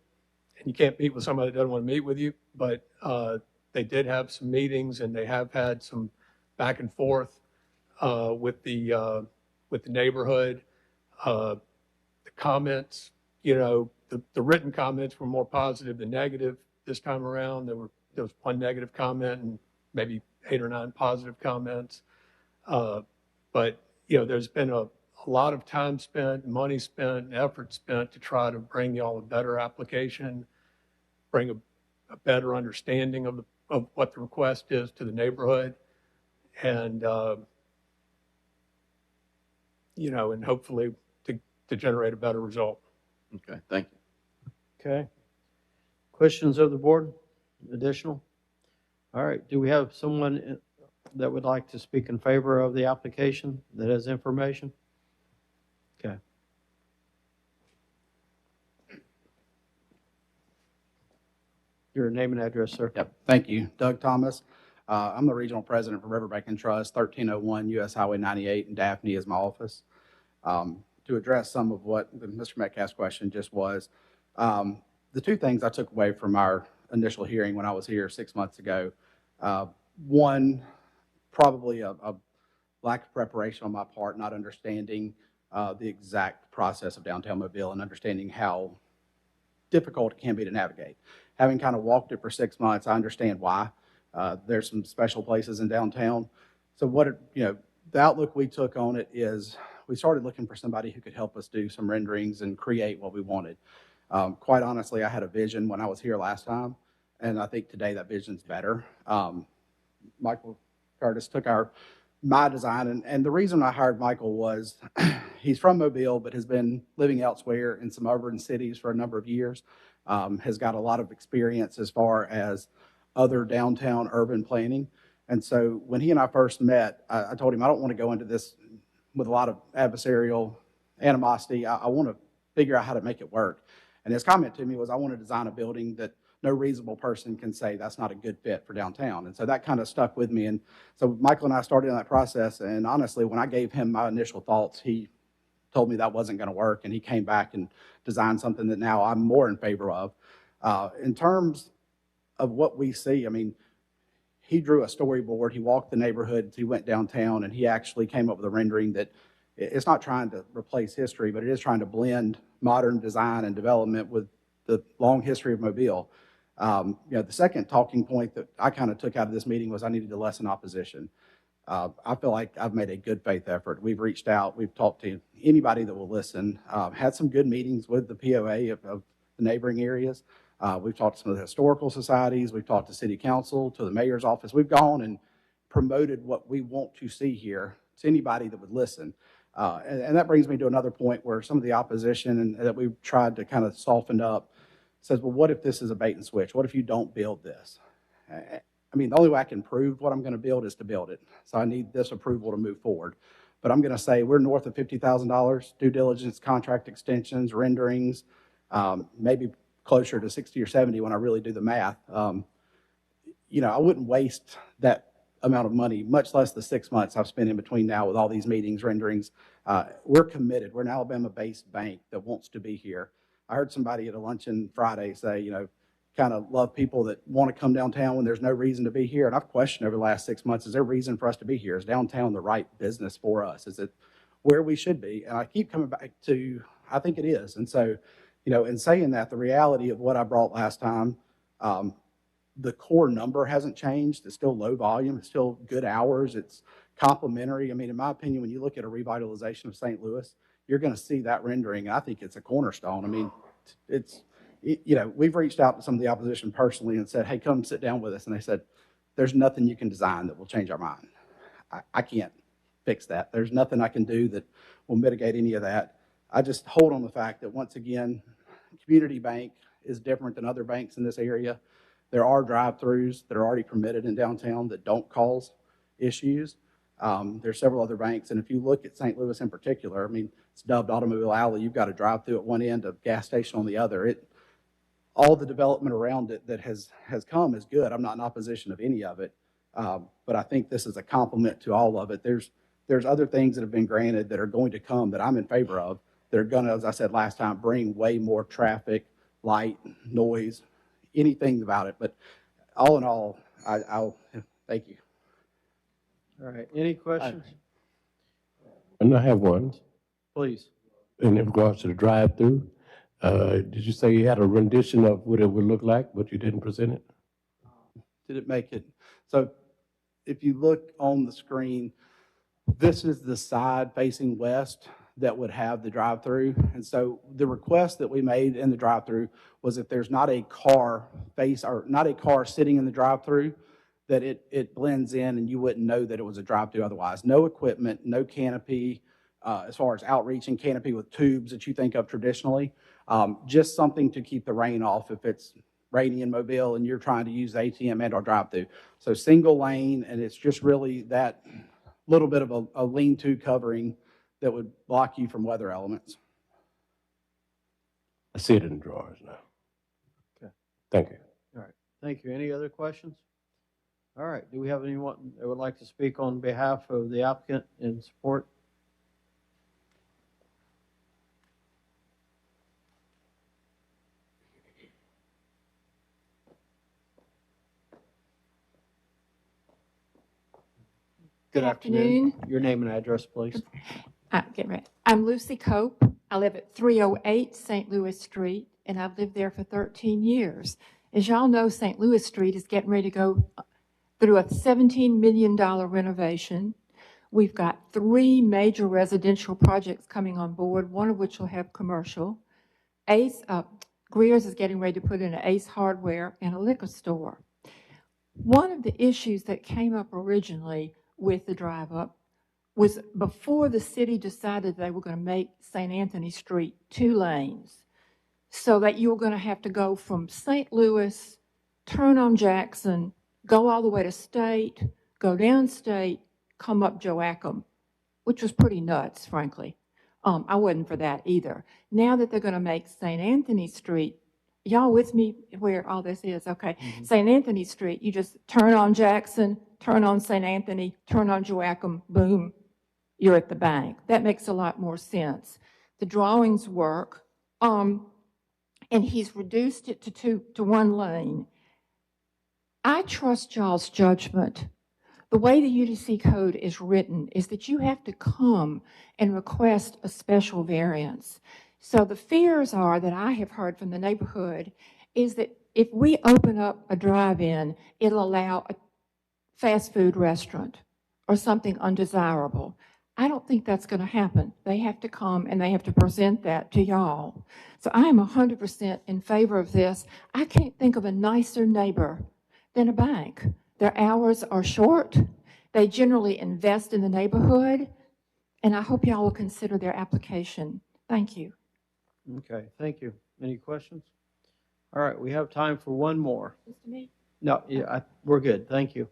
and you can't meet with somebody that doesn't want to meet with you. But they did have some meetings, and they have had some back and forth with the neighborhood. The comments, the written comments were more positive than negative this time around. There was one negative comment and maybe 8 or 9 positive comments. But, there's been a lot of time spent, money spent, and effort spent to try to bring y'all a better application, bring a better understanding of what the request is to the neighborhood. And, and hopefully to generate a better result. Okay, thank you. Okay. Questions of the board? Additional? All right. Do we have someone that would like to speak in favor of the application that has information? Okay. Your name and address, sir. Yep. Thank you. Doug Thomas. I'm the regional president for Riverbank and Trust, 1301 US Highway 98, and Daphne is my office. To address some of what Mr. Metcalf's question just was, the 2 things I took away from our initial hearing when I was here 6 months ago, one, probably a lack of preparation on my part, not understanding the exact process of downtown Mobile and understanding how difficult it can be to navigate. Having kind of walked it for 6 months, I understand why. There's some special places in downtown. So the outlook we took on it is we started looking for somebody who could help us do some renderings and create what we wanted. Quite honestly, I had a vision when I was here last time, and I think today that vision's better. Michael Curtis took my design, and the reason I hired Michael was he's from Mobile, but has been living elsewhere in some urban cities for a number of years, has got a lot of experience as far as other downtown urban planning. And so when he and I first met, I told him I don't want to go into this with a lot of adversarial animosity. I want to figure out how to make it work. And his comment to me was, I want to design a building that no reasonable person can say that's not a good fit for downtown. And so that kind of stuck with me. And so Michael and I started on that process. And honestly, when I gave him my initial thoughts, he told me that wasn't going to work. And he came back and designed something that now I'm more in favor of. In terms of what we see, I mean, he drew a storyboard. He walked the neighborhood. He went downtown, and he actually came up with a rendering that it's not trying to replace history, but it is trying to blend modern design and development with the long history of Mobile. The second talking point that I kind of took out of this meeting was I needed to lessen opposition. I feel like I've made a good faith effort. We've reached out. We've talked to anybody that will listen. Had some good meetings with the POA of the neighboring areas. We've talked to some of the historical societies. We've talked to city council, to the mayor's office. We've gone and promoted what we want to see here to anybody that would listen. And that brings me to another point where some of the opposition and that we've tried to kind of soften up says, well, what if this is a bait and switch? What if you don't build this? I mean, the only way I can prove what I'm going to build is to build it. So I need this approval to move forward. But I'm going to say we're north of $50,000, due diligence, contract extensions, renderings, maybe closer to 60 or 70 when I really do the math. You know, I wouldn't waste that amount of money, much less the 6 months I've spent in between now with all these meetings, renderings. We're committed. We're an Alabama-based bank that wants to be here. I heard somebody at a luncheon Friday say, you know, kind of love people that want to come downtown when there's no reason to be here. And I've questioned over the last 6 months, is there a reason for us to be here? Is downtown the right business for us? Is it where we should be? And I keep coming back to, I think it is. And so, you know, in saying that, the reality of what I brought last time, the core number hasn't changed. It's still low volume. It's still good hours. It's complementary. I mean, in my opinion, when you look at a revitalization of St. Louis, you're going to see that rendering. I think it's a cornerstone. I mean, it's, you know, we've reached out to some of the opposition personally and said, hey, come sit down with us. And they said, there's nothing you can design that will change our mind. I can't fix that. There's nothing I can do that will mitigate any of that. I just hold on the fact that, once again, Community Bank is different than other banks in this area. There are drive-throughs that are already permitted in downtown that don't cause issues. There's several other banks, and if you look at St. Louis in particular, I mean, it's dubbed Automobile Alley. You've got a drive-through at one end, a gas station on the other. All the development around it that has come is good. I'm not in opposition of any of it, but I think this is a complement to all of it. There's other things that have been granted that are going to come that I'm in favor of. They're going to, as I said last time, bring way more traffic, light, noise, anything about it. But all in all, I'll thank you. All right, any questions? And I have one. Please. In regards to the drive-through, did you say you had a rendition of what it would look like, but you didn't present it? Did it make it? So if you look on the screen, this is the side facing west that would have the drive-through. And so the request that we made in the drive-through was, if there's not a car sitting in the drive-through, that it blends in and you wouldn't know that it was a drive-through otherwise. No equipment, no canopy, as far as outreach and canopy with tubes that you think of traditionally. Just something to keep the rain off if it's rainy in Mobile and you're trying to use ATM and or drive-through. So single lane, and it's just really that little bit of a lean-to covering that would block you from weather elements. I see it in the drawers now. Okay. Thank you. All right, thank you. Any other questions? All right, do we have anyone that would like to speak on behalf of the applicant in support? Good afternoon. Your name and address, please. Get ready. I'm Lucy Cope. I live at 308 St. Louis Street, and I've lived there for 13 years. As y'all know, St. Louis Street is getting ready to go through a $17 million renovation. We've got 3 major residential projects coming on board, one of which will have commercial. Greer's is getting ready to put in an Ace Hardware and a liquor store. One of the issues that came up originally with the drive-up was before the city decided they were going to make St. Anthony Street 2 lanes, so that you were going to have to go from St. Louis, turn on Jackson, go all the way to State, go down State, come up Joachim, which was pretty nuts, frankly. I wasn't for that either. Now that they're going to make St. Anthony Street, y'all with me where all this is? Okay. Mm-hmm. St. Anthony Street, you just turn on Jackson, turn on St. Anthony, turn on Joachim, boom, you're at the bank. That makes a lot more sense. The drawings work, and he's reduced it to 1 lane. I trust y'all's judgment. The way the UDC code is written is that you have to come and request a special variance. So the fears are that I have heard from the neighborhood is that if we open up a drive-in, it'll allow a fast food restaurant or something undesirable. I don't think that's going to happen. They have to come and they have to present that to y'all. So I am 100% in favor of this. I can't think of a nicer neighbor than a bank. Their hours are short. They generally invest in the neighborhood. And I hope y'all will consider their application. Thank you. Okay, thank you. Any questions? All right, we have time for one more. Just me? No, yeah, we're good. Thank you.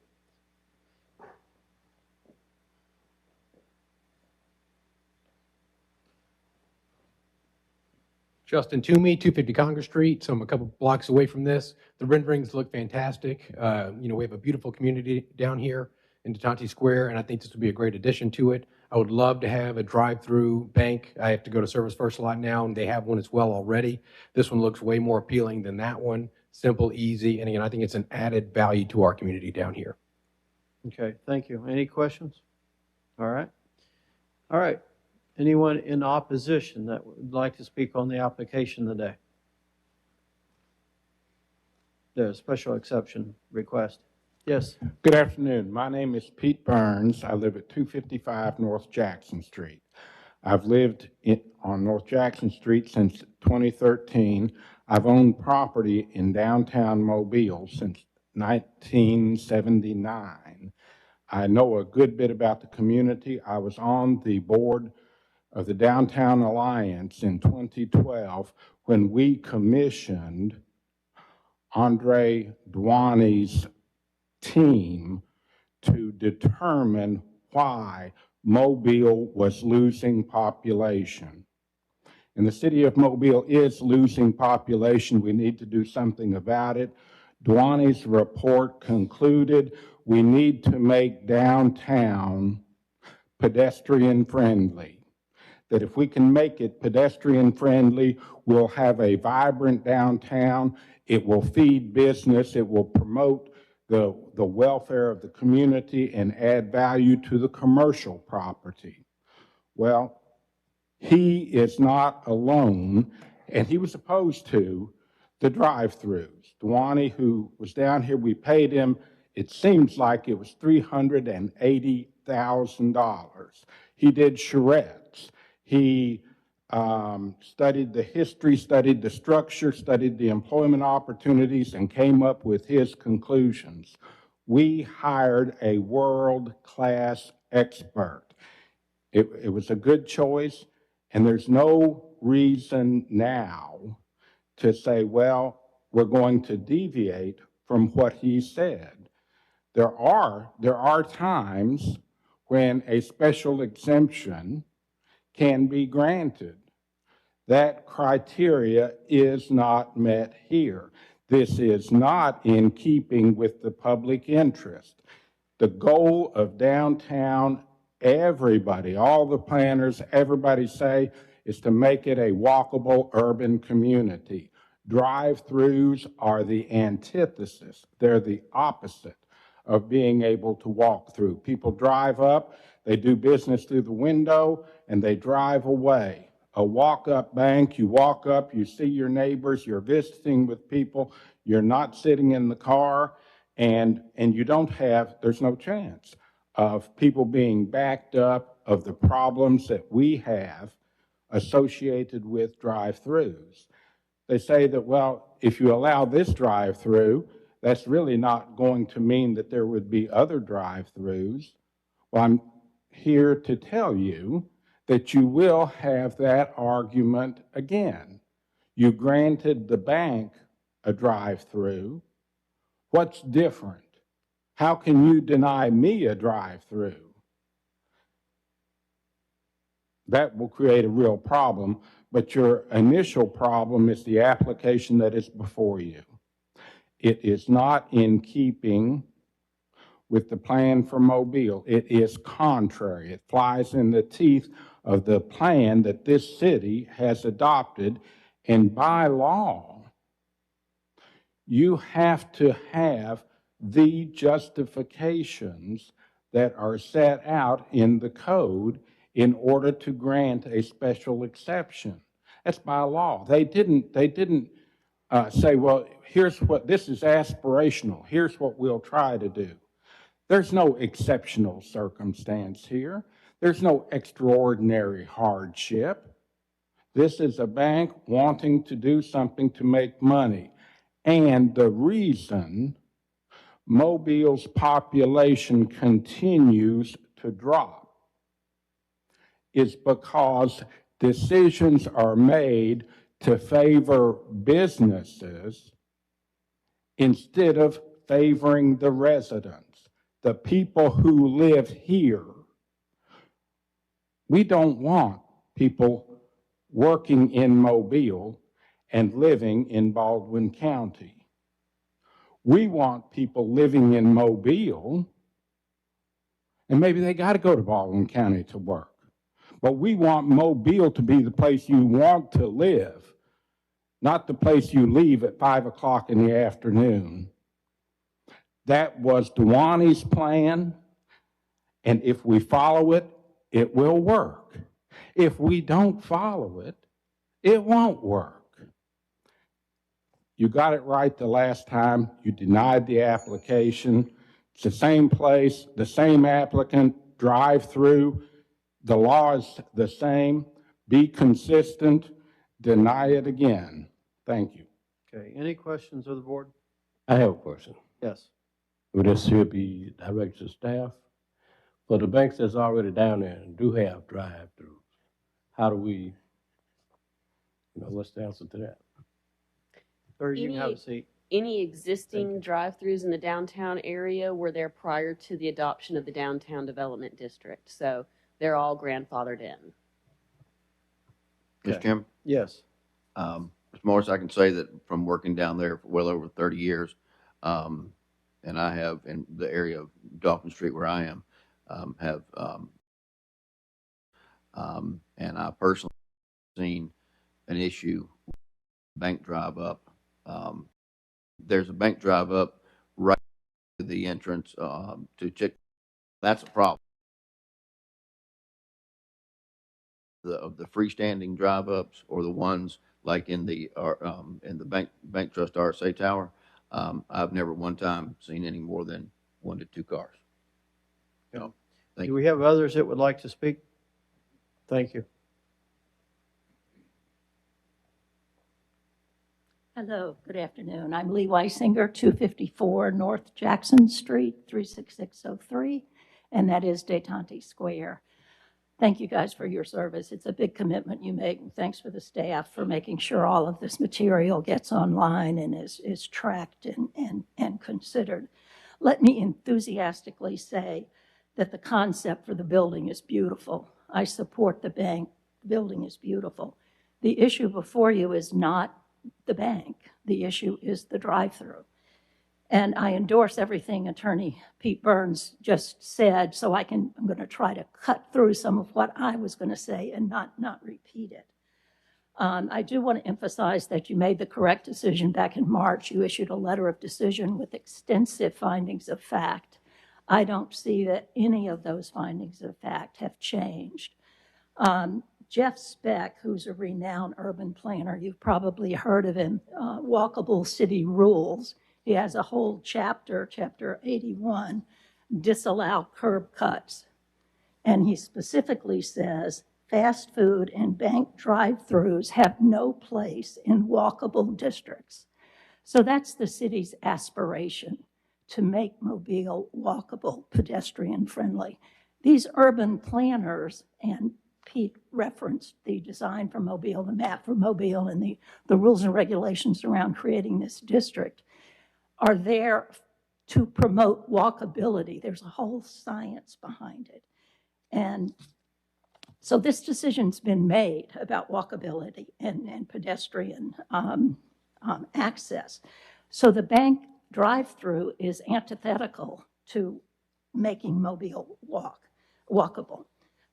Justin Toomey, 250 Congress Street, so I'm a couple blocks away from this. The renderings look fantastic. We have a beautiful community down here in Detente Square, and I think this would be a great addition to it. I would love to have a drive-through bank. I have to go to Service First a lot now, and they have one as well already. This one looks way more appealing than that one. Simple, easy, and again, I think it's an added value to our community down here. Okay, thank you. Any questions? All right. All right. Anyone in opposition that would like to speak on the application today? The special exception request. Yes. Good afternoon. My name is Pete Burns. I live at 255 North Jackson Street. I've lived on North Jackson Street since 2013. I've owned property in downtown Mobile since 1979. I know a good bit about the community. I was on the board of the Downtown Alliance in 2012 when we commissioned Andre Duane's team to determine why Mobile was losing population. And the city of Mobile is losing population. We need to do something about it. Duane's report concluded we need to make downtown pedestrian friendly. That if we can make it pedestrian friendly, we'll have a vibrant downtown. It will feed business. It will promote the welfare of the community and add value to the commercial property. Well, he is not alone, and he was opposed to the drive-throughs. Duane, who was down here, we paid him, it seems like it was $380,000. He did charrettes. He studied the history, studied the structure, studied the employment opportunities, and came up with his conclusions. We hired a world-class expert. It was a good choice, and there's no reason now to say, well, we're going to deviate from what he said. There are times when a special exemption can be granted. That criteria is not met here. This is not in keeping with the public interest. The goal of downtown, everybody, all the planners, everybody say, is to make it a walkable urban community. Drive-throughs are the antithesis. They're the opposite of being able to walk through. People drive up, they do business through the window, and they drive away. A walk-up bank, you walk up, you see your neighbors, you're visiting with people, you're not sitting in the car, and you don't have, there's no chance of people being backed up, of the problems that we have associated with drive-throughs. They say that, well, if you allow this drive-through, that's really not going to mean that there would be other drive-throughs. Well, I'm here to tell you that you will have that argument again. You granted the bank a drive-through. What's different? How can you deny me a drive-through? That will create a real problem, but your initial problem is the application that is before you. It is not in keeping with the plan for Mobile. It is contrary. It flies in the teeth of the plan that this city has adopted. And by law, you have to have the justifications that are set out in the code in order to grant a special exception. That's by law. They didn't say, well, here's what, this is aspirational. Here's what we'll try to do. There's no exceptional circumstance here. There's no extraordinary hardship. This is a bank wanting to do something to make money. And the reason Mobile's population continues to drop is because decisions are made to favor businesses instead of favoring the residents, the people who live here. We don't want people working in Mobile and living in Baldwin County. We want people living in Mobile, and maybe they got to go to Baldwin County to work. But we want Mobile to be the place you want to live, not the place you leave at 5 o'clock in the afternoon. That was Duane's plan, and if we follow it, it will work. If we don't follow it, it won't work. You got it right the last time. You denied the application. It's the same place, the same applicant, drive-through. The law is the same. Be consistent. Deny it again. Thank you. Okay, any questions of the board? I have a question. Yes. Would this should be directed to staff? For the banks that's already down there and do have drive-throughs, how do we, what's the answer to that? Sir, you can have a seat. Any existing drive-throughs in the downtown area were there prior to the adoption of the downtown development district. So they're all grandfathered in. Mr. Chairman? Yes. Mr. Morris, I can say that from working down there for well over 30 years, and I have in the area of Dolphin Street where I am, and I personally seen an issue, bank drive up. There's a bank drive up right to the entrance to Chick. That's a problem. Of the freestanding drive ups or the ones like in the bank trust RSA tower, I've never one time seen any more than 1 to 2 cars. So, Do we have others that would like to speak? Thank you. Hello, good afternoon. I'm Lee Weisinger, 254 North Jackson Street, 36603, and that is Detente Square. Thank you guys for your service. It's a big commitment you make, and thanks for the staff for making sure all of this material gets online and is tracked and considered. Let me enthusiastically say that the concept for the building is beautiful. I support the bank. The building is beautiful. The issue before you is not the bank. The issue is the drive-through. And I endorse everything Attorney Pete Burns just said, so I'm going to try to cut through some of what I was going to say and not repeat it. I do want to emphasize that you made the correct decision back in March. You issued a letter of decision with extensive findings of fact. I don't see that any of those findings of fact have changed. Jeff Speck, who's a renowned urban planner, you've probably heard of him, Walkable City Rules. He has a whole chapter, chapter 81, disallow curb cuts. And he specifically says, fast food and bank drive-throughs have no place in walkable districts. So that's the city's aspiration, to make Mobile walkable, pedestrian-friendly. These urban planners, and Pete referenced the design for Mobile, the map for Mobile, and the rules and regulations around creating this district, are there to promote walkability. There's a whole science behind it. And so this decision's been made about walkability and pedestrian access. So the bank drive-through is antithetical to making Mobile walkable.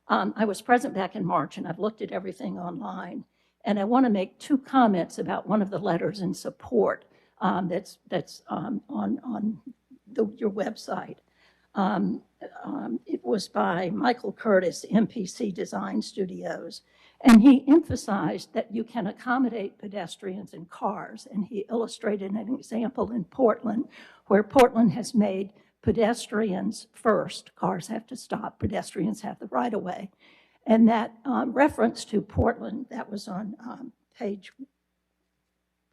I was present back in March, and I've looked at everything online. And I want to make 2 comments about one of the letters in support that's on your website. It was by Michael Curtis, MPC Design Studios, and he emphasized that you can accommodate pedestrians and cars, and he illustrated an example in Portland, where Portland has made pedestrians first. Cars have to stop, pedestrians have the right of way. And that reference to Portland, that was on page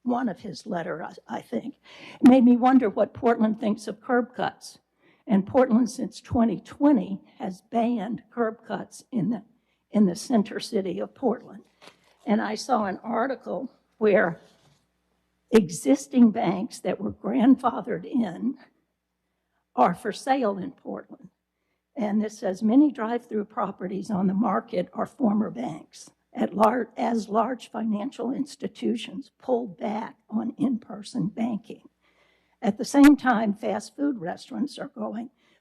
1 of his letter, I think, made me wonder what Portland thinks of curb cuts. And Portland, since 2020, has banned curb cuts in the center city of Portland. And I saw an article where existing banks that were grandfathered in are for sale in Portland. And this says many drive-through properties on the market are former banks as large financial institutions pull back on in-person banking. At the same time, fast food restaurants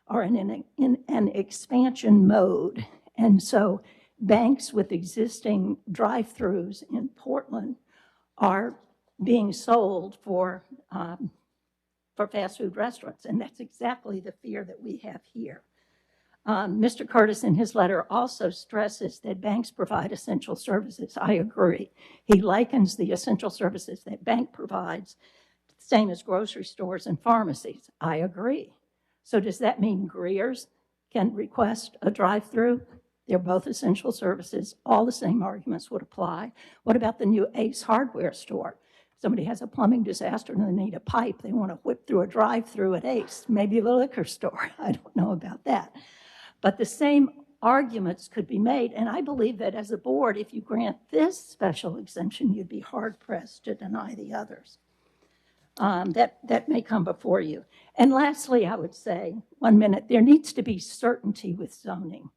are in an expansion mode. And so banks with existing drive-throughs in Portland are being sold for fast food restaurants. And that's exactly the fear that we have here. Mr. Curtis, in his letter, also stresses that banks provide essential services. I agree. He likens the essential services that bank provides, same as grocery stores and pharmacies. I agree. So does that mean Greer's can request a drive-through? They're both essential services. All the same arguments would apply. What about the new Ace Hardware store? Somebody has a plumbing disaster and they need a pipe. They want to whip through a drive-through at Ace, maybe the liquor store. I don't know about that. But the same arguments could be made, and I believe that as a board, if you grant this special exemption, you'd be hard-pressed to deny the others. That may come before you. And lastly, I would say, 1 minute, there needs to be certainty with zoning.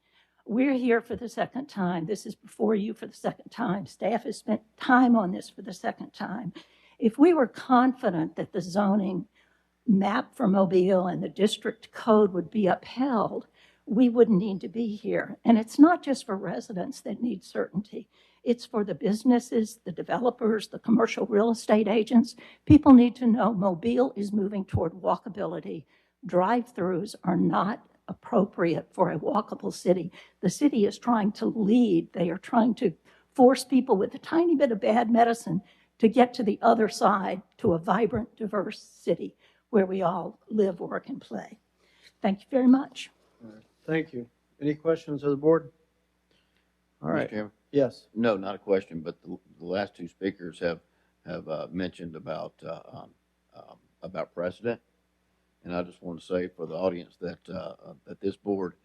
We're here for the second time. This is before you for the second time. Staff has spent time on this for the second time. If we were confident that the zoning map for Mobile and the district code would be upheld, we wouldn't need to be here. And it's not just for residents that need certainty. It's for the businesses, the developers, the commercial real estate agents. People need to know Mobile is moving toward walkability. Drive-throughs are not appropriate for a walkable city. The city is trying to lead. They are trying to force people with a tiny bit of bad medicine to get to the other side, to a vibrant, diverse city where we all live, work, and play. Thank you very much. Thank you. Any questions of the board? All Mr. right. Chairman? Yes. No, not a question, but the last two speakers have mentioned about precedent. And I just want to say for the audience that this board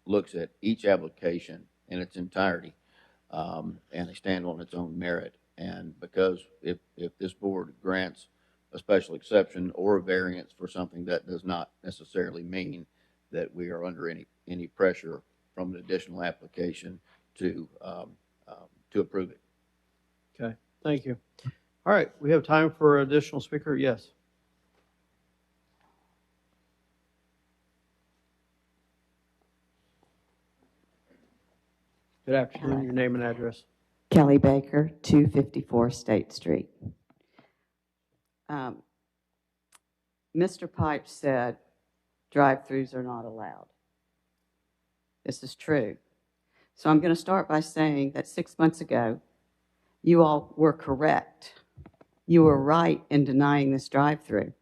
looks at each application in its entirety, and they stand on its own merit. And because if this board grants a special exception or a variance for something, that does not necessarily mean that we are under any pressure from an additional application to approve it. Okay, thank you. All right, we have time for an additional speaker. Yes. Good afternoon. Your name and address. Kelly Baker, 254 State Street. Mr. Pipes said drive-throughs are not allowed. This is true. So I'm going to start by saying that 6 months ago, you all were correct. You were right in denying this drive-through.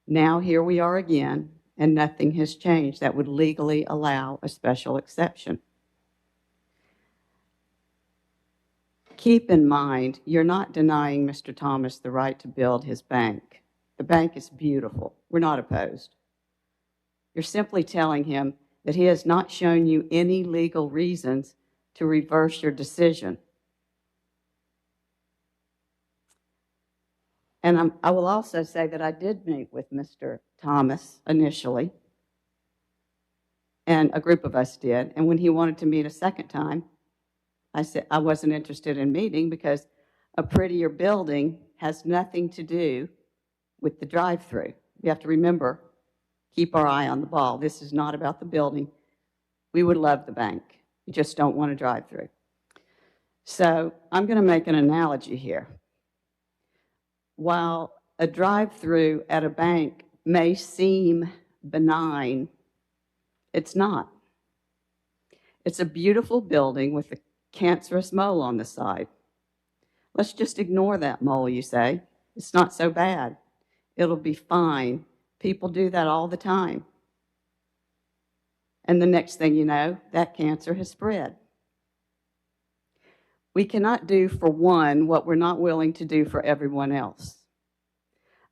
Now here we are again, and nothing has changed that would legally allow a special exception. Keep in mind, you're not denying Mr. Thomas the right to build his bank. The bank is beautiful. We're not opposed. You're simply telling him that he has not shown you any legal reasons to reverse your decision. And I will also say that I did meet with Mr. Thomas initially, and a group of us did. And when he wanted to meet a second time, I said I wasn't interested in meeting because a prettier building has nothing to do with the drive-through. We have to remember, keep our eye on the ball. This is not about the building. We would love the bank. We just don't want to drive through. So I'm going to make an analogy here. While a drive-through at a bank may seem benign, it's not. It's a beautiful building with a cancerous mole on the side. Let's just ignore that mole, you say. It's not so bad. It'll be fine People do that all the time. And the next thing you know, that cancer has spread. We cannot do for one what we're not willing to do for everyone else.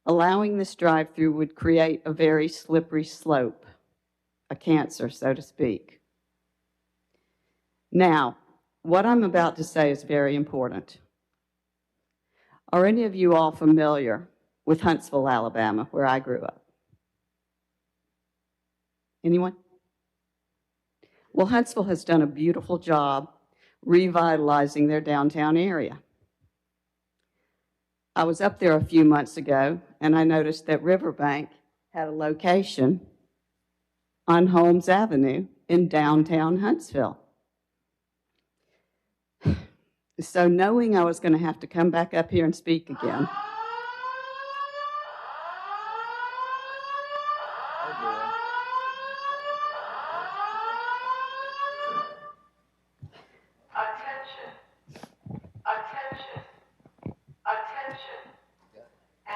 Allowing this drive-through would create a very slippery slope, a cancer, so to speak. Now, what I'm about to say is very important. Are any of you all familiar with Huntsville, Alabama, where I grew up? Anyone? Well, Huntsville has done a beautiful job revitalizing their downtown area. I was up there a few months ago, and I noticed that Riverbank had a location on Holmes Avenue in downtown Huntsville. So knowing I was going to have to come back up here and speak again,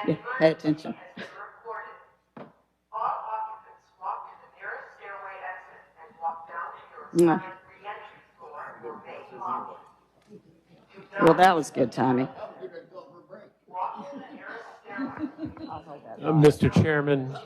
yeah, pay attention. Mwah. Well, that was good timing. Mr. Chairman.